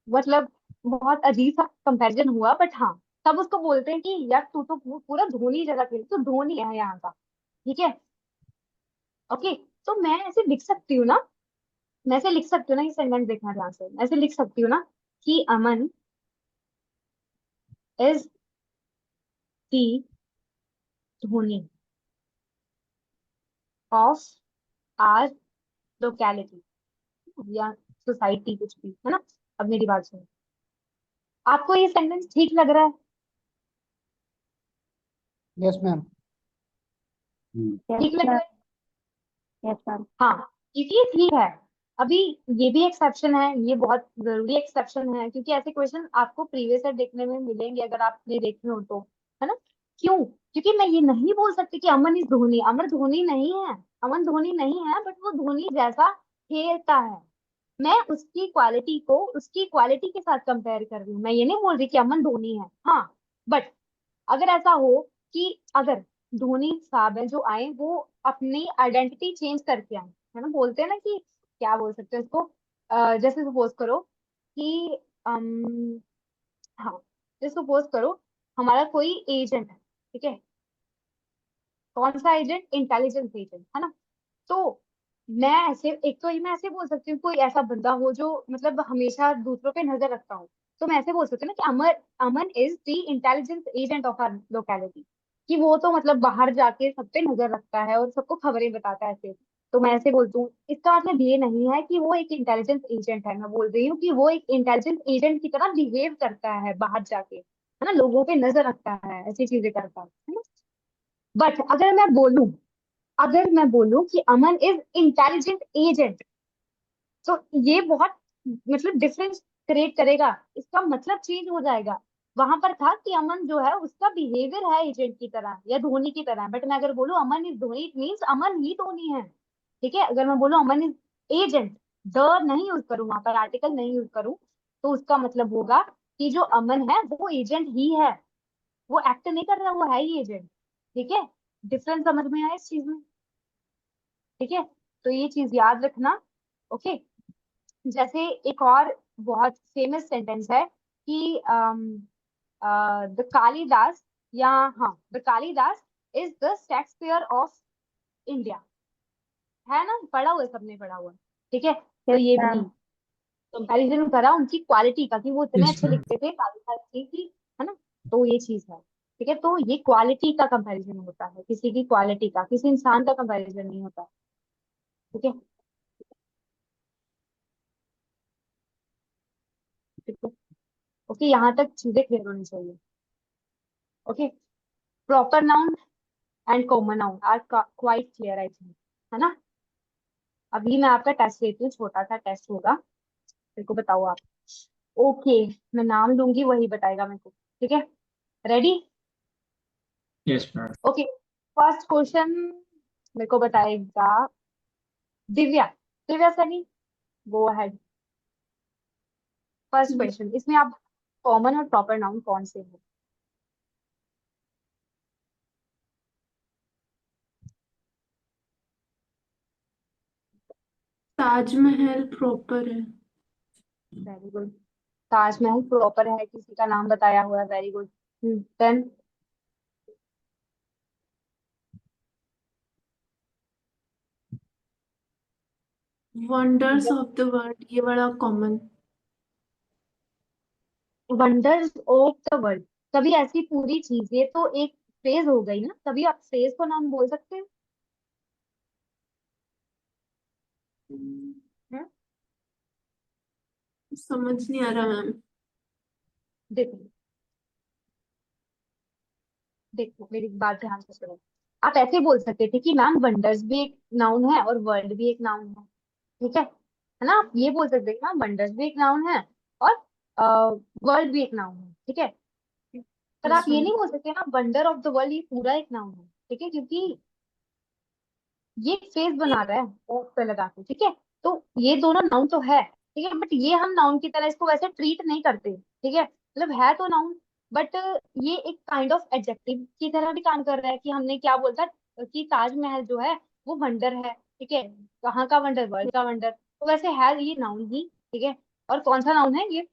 मतलब बहुत अजीब सा कंपैरिजन हुआ, बट हाँ, सब उसको बोलते हैं कि यार तू तो पूरा धोनी जैसा खेल, तू धोनी है यहाँ का, ठीक है। ओके, तो मैं ऐसे लिख सकती हूँ ना, मैं ऐसे लिख सकती हूँ ना, ये सेंटेंस देखना ध्यान से, मैं ऐसे लिख सकती हूँ ना कि Aman is the Dhoni of our locality, या सोसाइटी, कुछ भी, है ना। अब मेरी बात सुनो, आपको ये सेंटेंस ठीक लग रहा है? Yes, ma'am. यस ठीक लग मैम। रहा है? Yes ma'am. हाँ, क्योंकि ये ठीक है। अभी ये भी एक्सेप्शन है, ये बहुत जरूरी एक्सेप्शन है, क्योंकि ऐसे क्वेश्चन आपको प्रीवियस ईयर देखने में मिलेंगे अगर आपने देखे हो तो, है ना। क्यों? क्योंकि मैं ये नहीं बोल सकती कि अमन इज धोनी, अमन धोनी नहीं है, अमन धोनी नहीं है, बट वो धोनी जैसा खेलता है। मैं उसकी क्वालिटी के साथ कंपेयर कर रही हूँ, मैं ये नहीं बोल रही कि अमन धोनी है, हाँ। बट अगर ऐसा हो कि अगर धोनी साहब है जो आए, वो अपनी आइडेंटिटी चेंज करके आए, है ना, बोलते हैं ना कि क्या बोल सकते हैं उसको, जैसे सपोज करो कि हाँ, जैसे सपोज करो हमारा कोई एजेंट है, ठीक है, कौन सा एजेंट? इंटेलिजेंस एजेंट, है ना। तो मैं ऐसे, एक तो ये मैं ऐसे बोल सकती हूँ कोई ऐसा बंदा हो जो मतलब हमेशा दूसरों पे नजर रखता हो, तो मैं ऐसे बोल सकती हूँ ना कि Aman is the intelligence agent of our locality, कि वो तो मतलब बाहर जाके सब पे नजर रखता है और सबको खबरें बताता है ऐसे। तो मैं ऐसे बोलती हूँ, इसका मतलब ये नहीं है कि वो एक इंटेलिजेंस एजेंट है, मैं बोल रही हूँ कि वो एक इंटेलिजेंस एजेंट की तरह बिहेव करता है बाहर जाके, है ना, लोगों पे नजर रखता है, ऐसी चीजें करता है ना। बट अगर मैं बोलूं कि अमन इज इंटेलिजेंट एजेंट, तो ये बहुत मतलब डिफरेंस क्रिएट करेगा, इसका मतलब चेंज हो जाएगा। वहां पर था कि अमन जो है उसका बिहेवियर है एजेंट की तरह या धोनी की तरह, बट मैं अगर बोलूं अमन इज धोनी, इट मीन्स अमन ही धोनी है। ठीक है, अगर मैं बोलूं अमन इज एजेंट, द नहीं यूज करूं, वहां पर आर्टिकल नहीं यूज करूं, तो उसका मतलब होगा कि जो अमन है वो एजेंट ही है, वो एक्ट नहीं कर रहा, वो है ही एजेंट। ठीक है, डिफरेंस समझ में आया इस चीज में? ठीक है, तो ये चीज याद रखना। ओके, जैसे एक और बहुत फेमस सेंटेंस है कि द कालिदास, या हाँ, the Kalidas is the Shakespeare of India, है ना, पढ़ा हुआ है, सबने पढ़ा हुआ है। ठीक है, तो यस ये भी मैम। कंपैरिजन करा उनकी क्वालिटी का कि वो इतने यस अच्छे मैम। लिखते थे, कालिदास जी की, है ना। तो ये चीज है। ठीक है, तो ये क्वालिटी का कंपैरिजन होता है, किसी की क्वालिटी का, किसी इंसान का कंपैरिजन नहीं होता। ठीक है, ठीक है। ओके, यहाँ तक चीजें क्लियर होनी चाहिए। Okay, proper noun and common noun are quite clear I think, है ना। अभी मैं आपका टेस्ट लेती हूँ, छोटा सा टेस्ट होगा, मेरे को बताओ आप। ओके, मैं नाम लूंगी वही बताएगा मेरे को। ठीक है, ready? Yes ma'am. Okay, first question मेरे को बताएगा Divya. Divya Sunny, go ahead. First question, इसमें आप कॉमन और प्रॉपर नाउन कौन से हैं? ताजमहल प्रॉपर है। वेरी गुड, ताजमहल प्रॉपर है, किसी का नाम बताया हुआ है, very good. Then wonders of the world, ये बड़ा common. Wonders of the world, कभी ऐसी पूरी चीज, ये तो एक फ्रेज हो गई ना, कभी आप फ्रेज को नाम बोल सकते हैं? हैं? समझ नहीं आ रहा मैम। देखो, देखो मेरी बात ध्यान से सुनो। आप ऐसे बोल सकते थे कि मैम वंडर्स भी एक नाउन है और वर्ल्ड भी एक नाउन है। ठीक है ना, आप ये बोल सकते हैं कि मैम वंडर्स भी एक नाउन है और वर्ल्ड भी एक नाउन है। ठीक है, पर आप यस ये मैम। नहीं बोल सकते ना वंडर ऑफ द वर्ल्ड ये पूरा एक नाउन है। ठीक है, क्योंकि ये फेस बना रहा है ओठ पे लगा के। ठीक है, तो ये दोनों नाउन तो है, ठीक है, बट ये हम नाउन की तरह इसको वैसे ट्रीट नहीं करते। ठीक है, मतलब है तो नाउन, बट ये एक काइंड ऑफ एडजेक्टिव की तरह भी काम कर रहा है, कि हमने क्या बोलता कि ताजमहल जो है वो वंडर है। ठीक है, कहाँ का वंडर? वर्ल्ड का वंडर, तो वैसे है ये नाउन ही। ठीक है, और कौन सा नाउन है ये?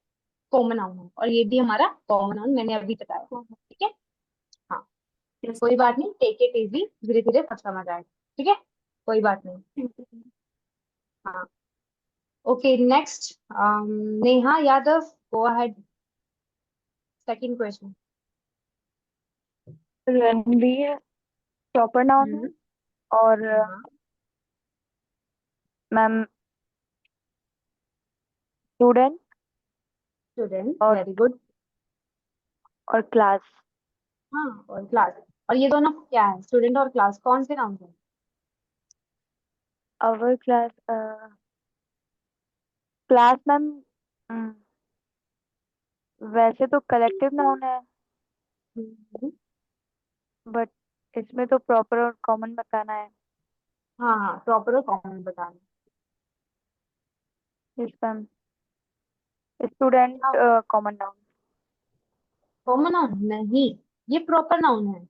कॉमन नाउन है, और ये भी हमारा कॉमन नाउन मैंने अभी बताया। ठीक है, हाँ, यस। कोई बात नहीं, टेक इट इजी, धीरे धीरे सब समझ आएगा। ठीक है, कोई बात नहीं। हाँ, okay, next, Neha Yadav, go ahead, second question. Ranbir proper noun है, हम्म, और हाँ, मैम स्टूडेंट स्टूडेंट, और वेरी गुड। क्लास। हाँ, और क्लास, और ये दोनों क्या है? स्टूडेंट और क्लास कौन से नाउन है? अवर क्लास, क्लास मैम वैसे तो कलेक्टिव नाउन है, हम्म, बट इसमें तो प्रॉपर और कॉमन बताना है। हाँ हाँ, प्रॉपर और कॉमन बताना। Yes ma'am, student common noun. Common noun नहीं, ये प्रॉपर नाउन है।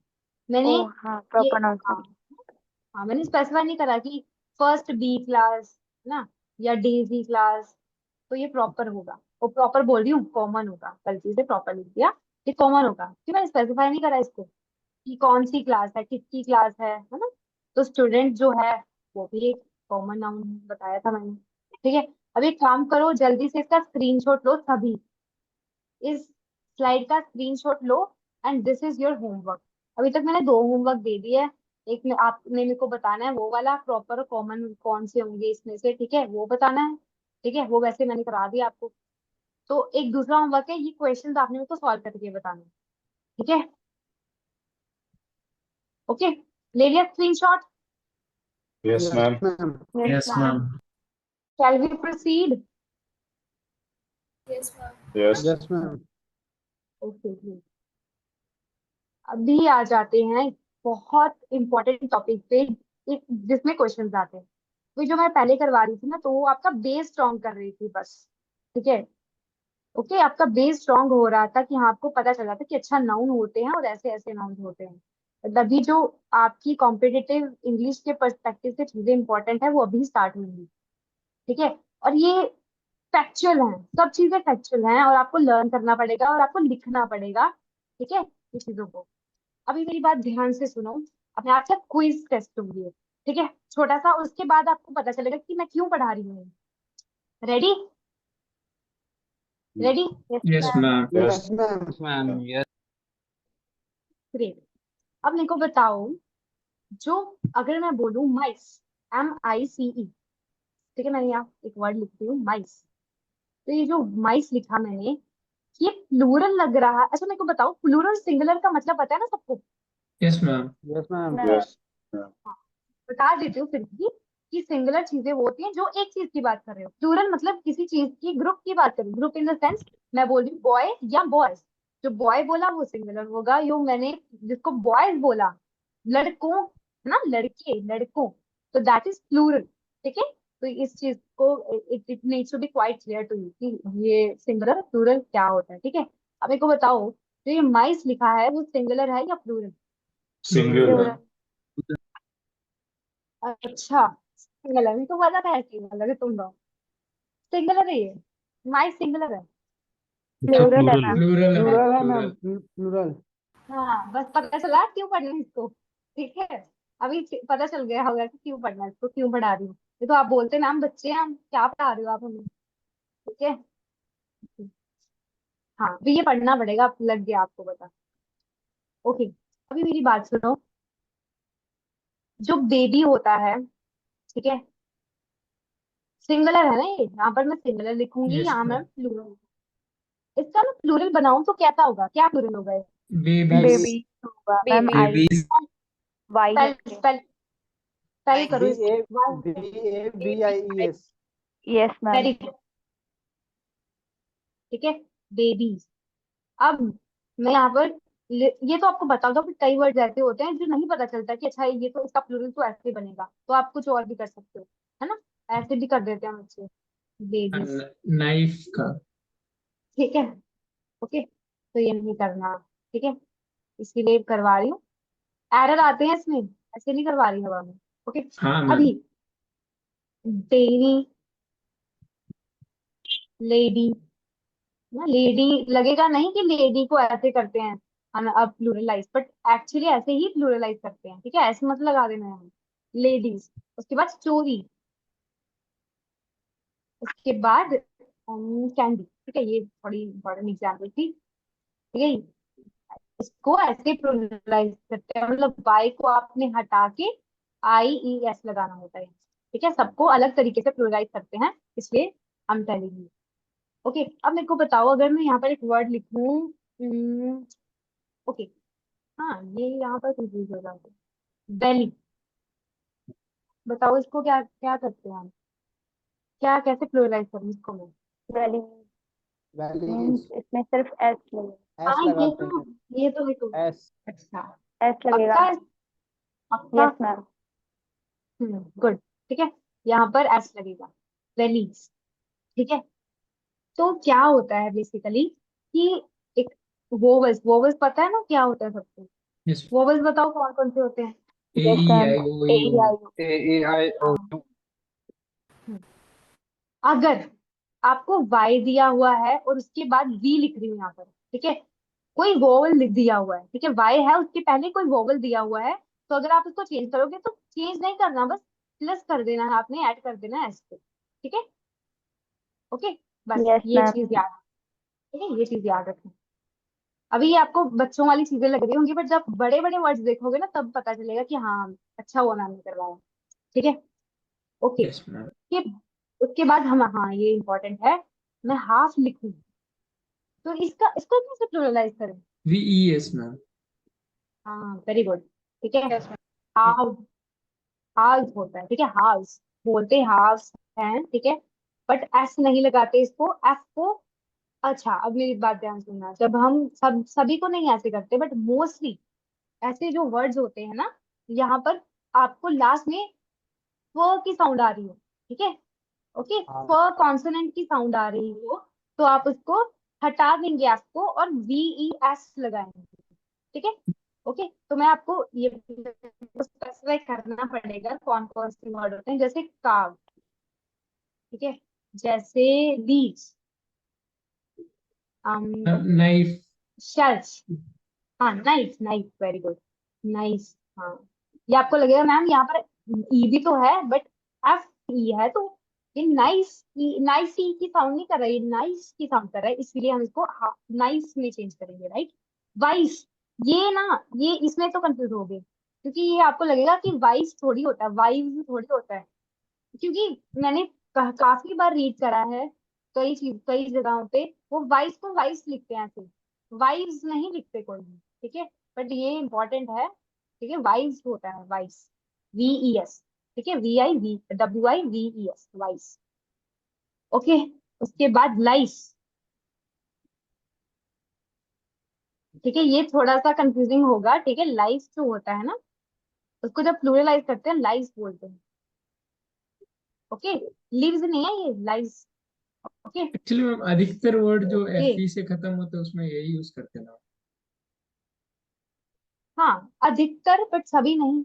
मैंने ओह हाँ, ये, प्रॉपर नाउन, हाँ, सॉरी। हाँ मैंने स्पेसिफाई नहीं करा कि फर्स्ट बी क्लास ना, या डेजी क्लास, तो ये प्रॉपर होगा। वो प्रॉपर बोल रही हूँ, कॉमन होगा, गलती से प्रॉपर लिख दिया, ये कॉमन होगा कि मैंने स्पेसिफाई नहीं करा इसको कि कौन सी क्लास है, किसकी क्लास है ना। तो स्टूडेंट जो है वो भी एक कॉमन नाउन बताया था मैंने। ठीक है, अब एक काम करो, जल्दी से इसका स्क्रीनशॉट लो सभी, इस स्लाइड का screenshot low, and this is your homework. अभी तक मैंने 2 होमवर्क दे दिए हैं। एक में आपने मेरे को बताना है वो वाला प्रॉपर और कॉमन कौन से होंगे इसमें से, ठीक है, वो बताना है। ठीक है, वो वैसे मैंने करा दिया आपको। तो एक दूसरा होमवर्क है, ये क्वेश्चंस आपने मेरे को सॉल्व करके बताना है। ठीक है, ओके, ले लिया screenshot? Yes, Yes, ma'am. ma'am. Yes, Yes, ma'am. ma'am. Shall we proceed? Yes. Yes, ma'am. Okay, अभी आ जाते हैं एक बहुत इंपॉर्टेंट टॉपिक पे, एक जिसमें क्वेश्चंस आते हैं। तो जो मैं पहले करवा रही थी ना, तो वो आपका बेस स्ट्रॉन्ग कर रही थी बस। ठीक है, ओके, आपका बेस स्ट्रॉन्ग हो रहा था कि हाँ, आपको पता चल रहा था कि अच्छा नाउन होते हैं और ऐसे ऐसे नाउन होते हैं। तभी जो आपकी कॉम्पिटिटिव इंग्लिश के पर्सपेक्टिव से चीजें इंपॉर्टेंट है वो अभी स्टार्ट होंगी। ठीक है, और ये फैक्चुअल है, सब चीजें फैक्चुअल हैं, और आपको लर्न करना पड़ेगा और आपको लिखना पड़ेगा। ठीक है, ये चीजों को अभी मेरी बात ध्यान से सुनो। अब मैं आपसे क्विज टेस्ट दूंगी, ठीक है, छोटा सा, उसके बाद आपको पता चलेगा कि मैं क्यों पढ़ा रही हूँ। Ready? Ready? Yes, Yes, ma'am. ma'am. Yes, ma'am. Ma'am, yes. Great. अब मेरे को बताओ, जो अगर मैं बोलूं माइस, MICE, ठीक है, मैंने यहाँ एक वर्ड लिखती हूँ माइस, तो ये जो माइस लिखा मैंने, ये प्लूरल लग रहा है। अच्छा मेरे को बताओ, प्लूरल सिंगुलर का मतलब पता है ना सबको? Yes, ma'am. Yes, ma'am. Ma'am. Yes. बता देती हूँ फिर भी कि सिंगुलर चीजें वो होती हैं जो एक चीज की बात कर रहे हो, प्लूरल मतलब किसी चीज की, ग्रुप की बात कर रही हूँ। ग्रुप इन द सेंस, मैं बोल रही हूँ बॉय या बॉयज, जो बॉय बोला वो सिंगुलर होगा, यो मैंने जिसको बॉयज बोला, लड़कों, है ना, लड़के लड़कों, तो दैट इज प्लूरल। ठीक है, तो इस चीज को it needs to be quite clear to you कि ये सिंगुलर प्लूरल क्या होता है। ठीक है, अब मेरे को बताओ, जो ये माइस लिखा है वो सिंगुलर है या प्लूरल? Singular. Plural. अच्छा, सिंगुलर, मेरे को पता था ऐसे ही लगे तुम लोग। सिंगुलर है ये, माइस सिंगुलर है। Plural है प्लूरल मैम. Plural है, Plural है plural. ma'am. Plural. हाँ, बस पता चला क्यों पढ़ना है इसको। ठीक है, अभी पता चल गया होगा कि क्यों पढ़ना है इसको, क्यों पढ़ा रही हूँ। ये तो आप बोलते मैम बच्चे हैं हम, क्या पढ़ा रहे हो आप हमें। ठीक है, हाँ, अभी ये पढ़ना पड़ेगा, अब लग गया आपको पता। ओके, अभी मेरी बात सुनो, जो बेबी होता है, ठीक है, सिंगुलर है ना ये, यहाँ पर मैं सिंगुलर लिखूंगी, Yes, यहाँ मैं ma'am. प्लूरल, इसका मैं प्लूरल बनाऊं तो कैसा होगा, क्या प्लूरल होगा ये? Babies. Baby होगा ma'am. Baby. I Babies. Y spell लगे. स्पेल स्पेल करो B इसको। A B A B I E S. Yes, ma'am. Very good, ठीक है, बेबीज। अब मैं यहाँ पर ये तो आपको बता दो कि कई वर्ड ऐसे होते हैं जो नहीं पता चलता कि अच्छा ये तो इसका प्लूरल तो ऐसे बनेगा, तो आप कुछ और भी कर सकते हो, है ना, ऐसे भी कर देते हैं बच्चे, बेबीज। Knife का. ठीक है, ओके, तो ये नहीं करना, ठीक है, इसीलिए करवा रही हूँ। एरर आते हैं इसमें, ऐसे नहीं करवा रही हवा में। ओके, हाँ मैम. अभी डेरी, लेडी, ना लेडी लगेगा नहीं कि लेडी को ऐसे करते हैं हम अब प्लूरलाइज, बट एक्चुअली ऐसे ही प्लूरलाइज करते हैं। ठीक है, ऐसे मत लगा देना है, लेडीज। उसके बाद स्टोरी, उसके बाद कैंडी। ठीक है, ये थोड़ी इंपॉर्टेंट एग्जाम्पल थी। ठीक है, इसको ऐसे प्लूरलाइज करते हैं, मतलब वाई को आपने हटा के IES लगाना होता है। ठीक है, सबको अलग तरीके से प्लूरलाइज करते हैं, इसलिए I am telling you. Okay, अब मेरे को बताओ, अगर मैं यहाँ पर एक वर्ड लिखूं, ओके, हाँ, ये यहाँ पर कंफ्यूज हो जाते हैं, बेली। बताओ इसको क्या क्या करते हैं हम, क्या कैसे प्लूरलाइज करूँ इसको मैं? Valley Valley means is इसमें सिर्फ S लगेगा. S हाँ, लगाते हैं. ये तो है तो। S. अच्छा, S लगेगा. पक्का है? पक्का? Yes, ma'am. गुड, ठीक है, यहाँ पर एस लगेगा, वेलीज। ठीक है, तो क्या होता है बेसिकली कि एक वोवल्स, वोवल्स पता है ना क्या होता है सबको? Yes. वोवल्स बताओ कौन कौन से होते हैं? A Yes, E ma'am. I O A, U. E, I, O. A-E-I-O. हाँ, हम्म, अगर आपको वाई दिया हुआ है और उसके बाद वी लिख रही हूँ यहाँ पर, ठीक है, कोई वोवल लिख दिया हुआ है, ठीक है, वाई है उसके पहले कोई वोवल दिया हुआ है, तो अगर आप इसको चेंज करोगे तो चेंज नहीं करना, बस प्लस कर देना है आपने, ऐड कर देना है एस पे, ठीक है। ओके, बस Yes, ये ma'am. चीज याद, ठीक है, ये चीज याद रखना। अभी ये आपको बच्चों वाली चीजें लग रही होंगी, बट जब बड़े बड़े वर्ड्स देखोगे ना तब पता चलेगा कि हाँ अच्छा हुआ मैंने करवाया, ठीक है। Okay, yes ma'am. उसके बाद हम, हाँ ये इंपॉर्टेंट है, मैं हाफ लिखूं तो इसको कैसे प्लुरलाइज करें? VES ma'am. हाँ वेरी गुड, ठीक है। हाफ, हाफ होता है, ठीक है, हाफ बोलते हाफ हैं, ठीक है, बट एस नहीं लगाते इसको, एफ को। अच्छा अब मेरी बात ध्यान सुनना, जब हम सभी को नहीं ऐसे करते, बट मोस्टली ऐसे जो वर्ड्स होते हैं ना, यहाँ पर आपको लास्ट में फ की साउंड आ रही हो, ठीक है, ओके, हाँ फ कॉन्सोनेंट की साउंड आ रही हो, तो आप उसको हटा देंगे आपको और VES लगाएंगे, ठीक है। ओके, तो मैं आपको ये स्पेसिफाई करना पड़ेगा कौन कौन से वर्ड होते हैं, जैसे काव, ठीक है, जैसे लीव्स, नाइफ। शेल्स, हाँ nice, nice very good, nice, हाँ। ये आपको लगेगा मैम यहाँ पर ई भी तो है, बट एफ ई है, तो ये नाइस, नाइस ई की साउंड नहीं कर रहा है, ये नाइस की साउंड कर रहा है, इसलिए हम इसको नाइस में चेंज करेंगे, राइट। वाइस, ये ना, ये इसमें तो कंफ्यूज हो गए, क्योंकि ये आपको लगेगा कि वाइस थोड़ी होता है, वाइव थोड़ी होता है, क्योंकि मैंने काफी बार रीड करा है, कई जगहों पे वो वाइस को वाइस लिखते हैं, ऐसे वाइव्स नहीं लिखते कोई भी, ठीक है, बट ये इंपॉर्टेंट है, ठीक है, वाइव्स होता है, वाइस, VES, ठीक है, WIVES, वाइस। ओके, उसके बाद लाइस, ठीक है, ये थोड़ा सा कंफ्यूजिंग होगा, ठीक है, लाइस जो होता है ना, उसको जब प्लूरलाइज करते हैं लाइस बोलते हैं, ओके, लिव्स नहीं है ये, लाइस, ओके। एक्चुअली मैम अधिकतर वर्ड जो ओके, FE से खत्म होते हैं उसमें यही यूज करते हैं ना। हाँ अधिकतर, बट सभी नहीं,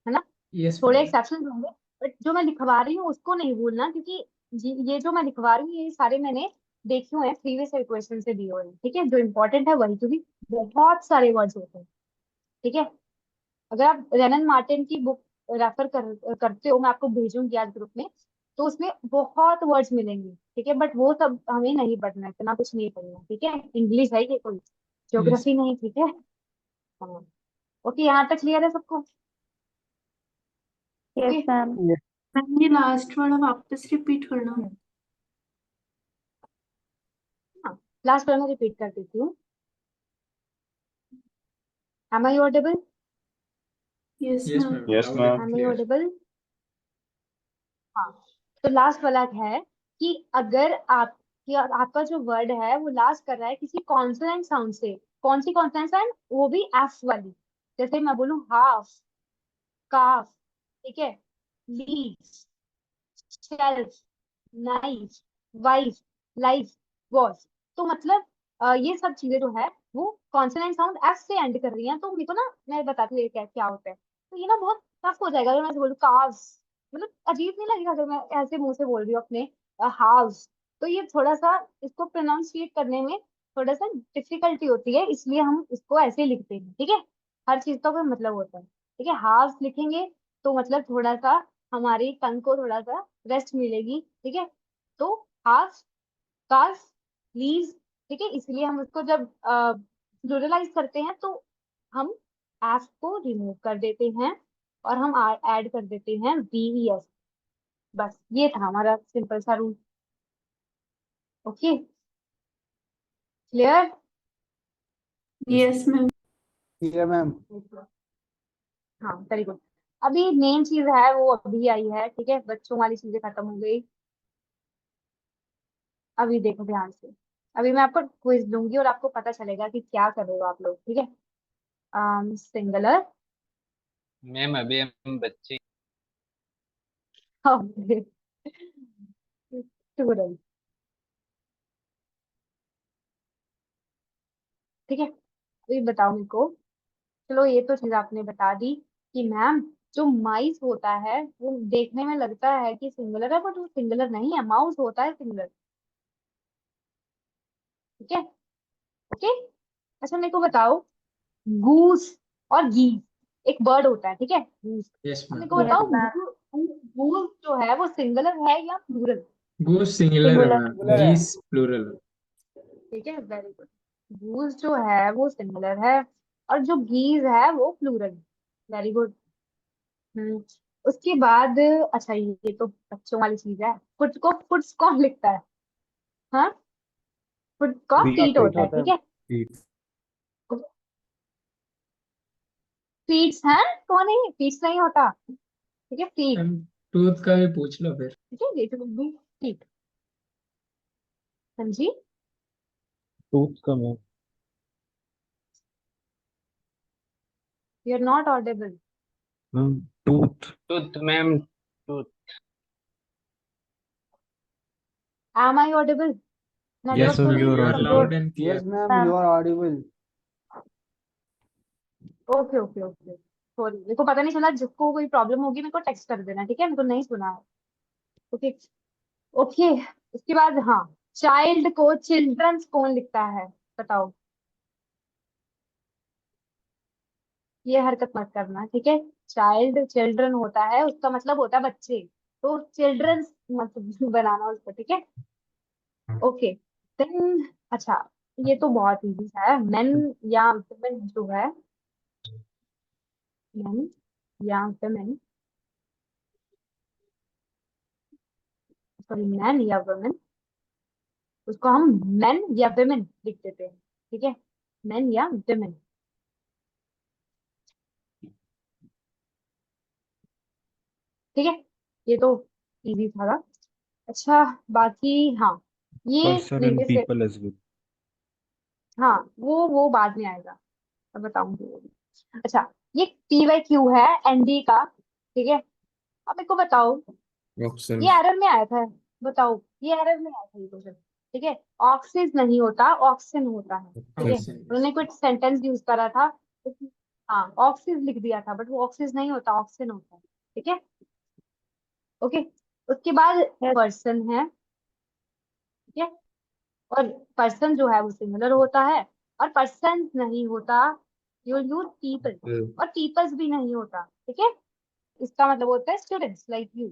है ना, यस थोड़े मैम। एक्सेप्शन होंगे, बट जो मैं लिखवा रही हूँ उसको नहीं भूलना, क्योंकि ये जो मैं लिखवा रही हूँ ये सारे मैंने देखे हुए हैं, प्रीवियस क्वेश्चन से दिए हुए हैं, ठीक है, जो इंपॉर्टेंट है वही, क्योंकि बहुत सारे वर्ड्स होते हैं, ठीक है। अगर आप रेनन मार्टिन की बुक रेफर करते हो, मैं आपको भेजूंगी आज ग्रुप में, तो उसमें बहुत वर्ड्स मिलेंगे, ठीक है, बट वो सब हमें नहीं पढ़ना है, इतना कुछ नहीं पढ़ना, ठीक है, इंग्लिश है ये, कोई यस। ज्योग्राफी नहीं, ठीक है। हाँ, ओके, यहाँ तक क्लियर है सबको? Yes, okay, ma'am. मैम ये लास्ट वाला वापस रिपीट करना। हाँ लास्ट बार मैं रिपीट कर देती हूँ, am I audible? Yes yes ma'am. Ma'am. Yes, loud ma'am. And am I clear. Audible? हाँ, तो लास्ट वाला है कि अगर आपका जो वर्ड है वो लास्ट कर रहा है किसी कॉन्सोनेंट साउंड से, कौन सी कॉन्सोनेंट साउंड, वो भी एफ वाली, जैसे मैं बोलूँ हाफ, काफ, ठीक है, leaves, shelf, knife, wife, life, was, तो मतलब ये सब चीजें जो है वो कॉन्सोनेंट साउंड एफ से एंड कर रही हैं, तो मेरे को ना, मैं बताती हूँ क्या क्या होता है, तो ये ना बहुत टफ हो जाएगा अगर मैं ऐसे बोलूँ काव्स, मतलब अजीब नहीं लगेगा अगर मैं ऐसे मुंह से बोल रही हूँ अपने हाउस, तो ये थोड़ा सा इसको प्रोनाउंसिएट करने में थोड़ा सा डिफिकल्टी होती है, इसलिए हम इसको ऐसे लिखते हैं, ठीक है, हर चीज का कोई मतलब होता है, ठीक है, हाउस लिखेंगे तो मतलब थोड़ा सा हमारी टंग को थोड़ा सा रेस्ट मिलेगी, ठीक है, तो हाफ, काफ, लीव्स, ठीक है, इसलिए हम उसको जब प्लुरलाइज करते हैं तो हम एफ को रिमूव कर देते हैं और हम ऐड कर देते हैं VES, बस ये था हमारा सिंपल सा rule. Okay, clear? Yes ma'am. clear ma'am. हाँ वेरी गुड। अभी मेन चीज है वो अभी आई है, ठीक है, बच्चों वाली चीजें खत्म हो गई, अभी देखो ध्यान से, अभी मैं आपको क्विज दूंगी और आपको पता चलेगा कि क्या कर रहे हो आप लोग, ठीक है। सिंगुलर, मैम अभी हम बच्चे स्टूडेंट, ठीक है, अभी बताओ मेरे को, चलो ये तो चीज आपने बता दी कि मैम जो माइस होता है वो देखने में लगता है कि सिंगुलर है, बट वो सिंगुलर नहीं है, माउस होता है सिंगुलर, ठीक है, ओके। अच्छा मेरे को बताओ, गूस और गीस, एक बर्ड होता है, ठीक है, गूस, यस अब मेरे मैम। को Yes, बताओ ma'am. गूज जो है वो सिंगुलर है या प्लूरल? गूज सिंगुलर है Singular. मैम, Singular है। गीस प्लूरल है। ठीक है, वेरी गुड। गूज जो है वो सिंगुलर है और जो गीज है वो प्लूरल। Very good. हम्म उसके बाद, अच्छा ये तो बच्चों वाली चीज है। फुट को फुट्स कौन लिखता है? हाँ, फुट का Feet, फीट फीट होता है, होता है। ठीक है। feet. फीट्स है, कौन है? फीट्स नहीं होता, ठीक है, फीट। मैम टूथ का भी पूछ लो फिर। ठीक है, ये तो भी फीट। समझी? Tooth का ma'am. You are not audible. Ma'am tooth. Tooth ma'am, tooth. Am I audible? Yes, network ma'am, तो you नहीं are है आर audible. कमजोर? Loud and Yes, clear. ma'am, Ma'am. you are audible. Okay okay okay, sorry, मेरे को पता नहीं चला। जिसको कोई प्रॉब्लम होगी मेरे को टेक्स्ट कर देना, ठीक है, मेरे को नहीं सुना है। Okay okay. उसके बाद हाँ, चाइल्ड को चिल्ड्रंस कौन लिखता है? बताओ। ये हरकत मत करना, ठीक है। चाइल्ड चिल्ड्रन होता है, उसका मतलब होता है बच्चे, तो चिल्ड्रंस मत बनाना उसको, ठीक है। ओके देन, अच्छा, ये तो बहुत इजी है। मेन या वुमेन जो है, मेन या वुमेन, सॉरी, मैन या वुमेन, उसको हम मेन या वुमेन लिख देते हैं, ठीक है। मेन या वुमेन, ठीक है। ये तो इजी था। अच्छा, बाकी हाँ, ये Person and previous, people as well. हाँ वो बाद में आएगा, मैं बताऊंगी वो भी। अच्छा, ये पी वाई क्यू है एनडी का, ठीक है। अब मेरे को बताओ, ऑक्सन। ये एरर में आया था, बताओ, ये एरर में आया था ये क्वेश्चन, ठीक है। ऑक्सीज नहीं होता, ऑक्सीजन होता है, ठीक है। उन्होंने कुछ सेंटेंस यूज करा था, हाँ ऑक्सीज लिख दिया था, बट वो ऑक्सीज नहीं होता, ऑक्सीजन होता है, ठीक है। ओके, उसके बाद Yes. पर्सन है, ठीक है। और पर्सन जो है वो सिंगुलर होता है, और पर्सन नहीं होता, यू यूज पीपल, और पीपल्स भी नहीं होता, ठीक है। इसका मतलब होता है students like you.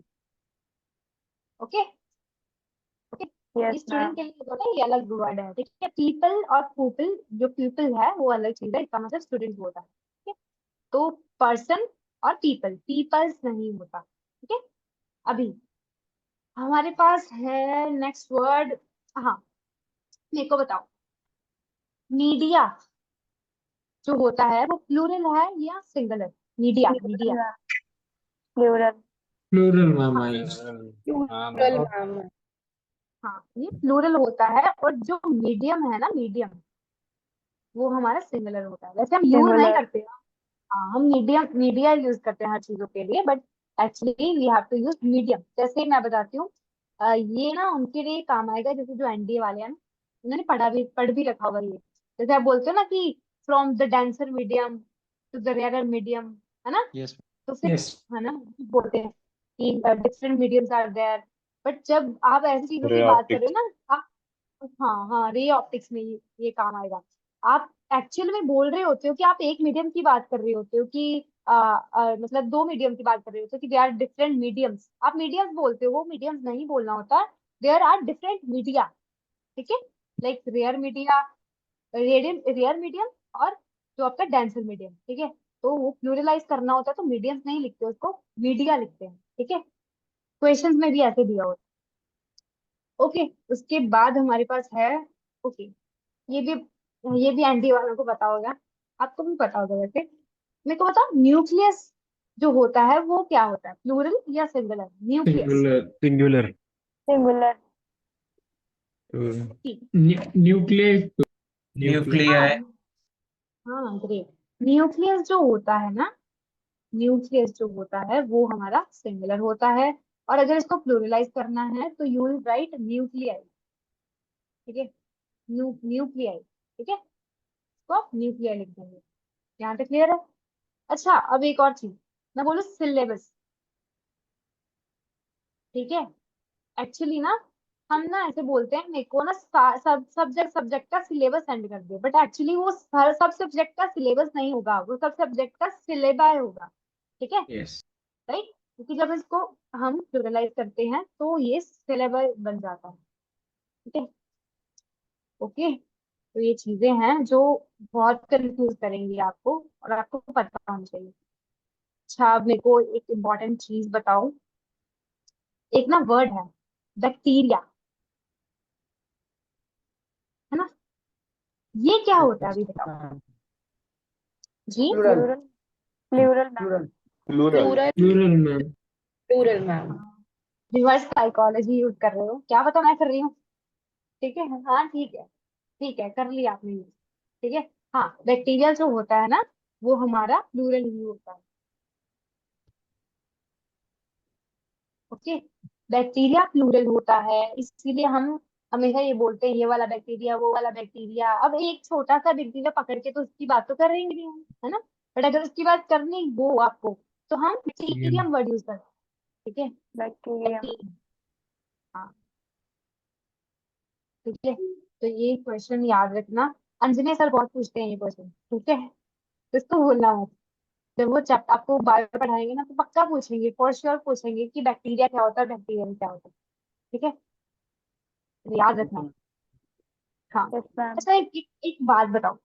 Okay okay, Yes, ये स्टूडेंट ma'am. के लिए होता है, ये अलग वर्ड है, ठीक है। पीपल और पीपल, जो पीपल है वो अलग चीज है, इसका मतलब स्टूडेंट होता है, ठीक है। तो पर्सन और पीपल, पीपल्स नहीं होता, ठीक है। अभी हमारे पास है नेक्स्ट वर्ड, हाँ, मेरे को बताओ, मीडिया जो होता है वो प्लूरल है या singular? Media, media. Plural. Plural ma'am I. हाँ मैम। हाँ, ये प्लूरल होता है, और जो मीडियम है ना, मीडियम, वो हमारा सिंगुलर होता है। वैसे हम यूज नहीं Singular. करते हैं, हाँ, हम मीडियम मीडिया यूज करते हैं हर चीजों के लिए, but actually we have to use medium. जैसे मैं बताती हूँ, ये ना उनके लिए काम आएगा, जैसे जो एनडीए वाले हैं ना, उन्होंने पढ़ भी रखा हुआ है ये। जैसे आप बोलते हो ना कि from the denser medium to the rare medium, है ना, यस। तो फिर, यस। है ना, बोलते हैं कि different mediums are there. But जब आप ऐसी चीजों की रे बात कर रहे ऑप्टिक्स। हो ना, हाँ हाँ, रे ऑप्टिक्स में ये काम आएगा। आप एक्चुअल में बोल रहे होते हो कि आप एक मीडियम की बात कर रहे होते हो कि मतलब दो मीडियम की बात कर रहे होते हो कि दे आर डिफरेंट मीडियम्स, आप मीडियम्स बोलते हो, वो मीडियम्स नहीं बोलना होता। देयर आर डिफरेंट मीडिया, ठीक है। Like rare media, rare medium, और जो आपका डेंसर मीडियम, ठीक है। तो वो प्लूरलाइज करना होता है, तो मीडियम्स नहीं लिखते, उसको मीडिया लिखते हैं, ठीक है। क्वेश्चंस में भी ऐसे दिया होता है। ओके, उसके बाद हमारे पास है, ओके, ये भी ये भी एनडी वालों को पता होगा, आपको भी पता होगा वैसे। मेरे को बताओ, न्यूक्लियस जो होता है वो क्या होता है, प्लूरल या singular? Nucleus, singular. Singular. Singular. Nucleus. हाँ हाँ, ग्रेट। न्यूक्लियस जो होता है ना, न्यूक्लियस जो होता है वो हमारा सिंगुलर होता है, और अगर इसको प्लूरलाइज करना है तो यू विल राइट न्यूक्लियाई, ठीक है। न्यूक्लियाई, ठीक है, इसको आप न्यूक्लियाई लिख देंगे। यहाँ तक क्लियर है? अच्छा, अब एक और चीज, मैं बोलूँ सिलेबस, ठीक है। एक्चुअली ना, हम ना ऐसे बोलते हैं, मेरे को ना सब सब्जेक्ट का सिलेबस सेंड कर दो, बट एक्चुअली वो सब सब्जेक्ट का सिलेबस नहीं होगा, वो सब सब्जेक्ट का सिलेबा होगा, ठीक है, यस। राइट। क्योंकि जब इसको हम प्लूरलाइज करते हैं तो ये सिलेबल बन जाता है। ठीक है, ओके। तो ये चीजें हैं जो बहुत कंफ्यूज करेंगी आपको और आपको पता होना चाहिए। अच्छा, अब मेरे को एक इम्पोर्टेंट चीज बताओ। एक ना वर्ड है बैक्टीरिया, है ना? ये क्या होता है अभी बताओ जी। Plural. Plural plural ma'am. Plural. Plural. Plural ma'am. Plural ma'am. Reverse psychology use कर रहे हो क्या? पता मैं कर रही हूँ। ठीक है, हाँ ठीक है, ठीक है, कर लिया आपने यूज। ठीक है, हाँ बैक्टीरिया जो होता है ना वो हमारा प्लूरल ही होता है। ओके, बैक्टीरिया प्लूरल होता है, इसीलिए हम हमेशा ये बोलते हैं ये वाला बैक्टीरिया वो वाला बैक्टीरिया। अब एक छोटा सा बैक्टीरिया पकड़ के तो उसकी बात तो कर रहे नहीं हम, है ना? बट अगर उसकी बात करनी हो आपको तो हम बैक्टीरियम वर्ड यूज करते हैं। ठीक है, बैक्टीरिया। बैक्टीरियम, हाँ ठीक है। तो ये क्वेश्चन याद रखना, अंजने सर बहुत पूछते हैं ये क्वेश्चन। ठीक है, तो इसको भूलना मत। जब वो चैप्टर आपको बायो पढ़ाएंगे ना तो पक्का पूछेंगे, फॉर श्योर पूछेंगे कि बैक्टीरिया क्या होता है, बैक्टीरियम क्या होता है। ठीक है, तो याद रखना। हाँ, यस मैम। अच्छा एक बात बताओ।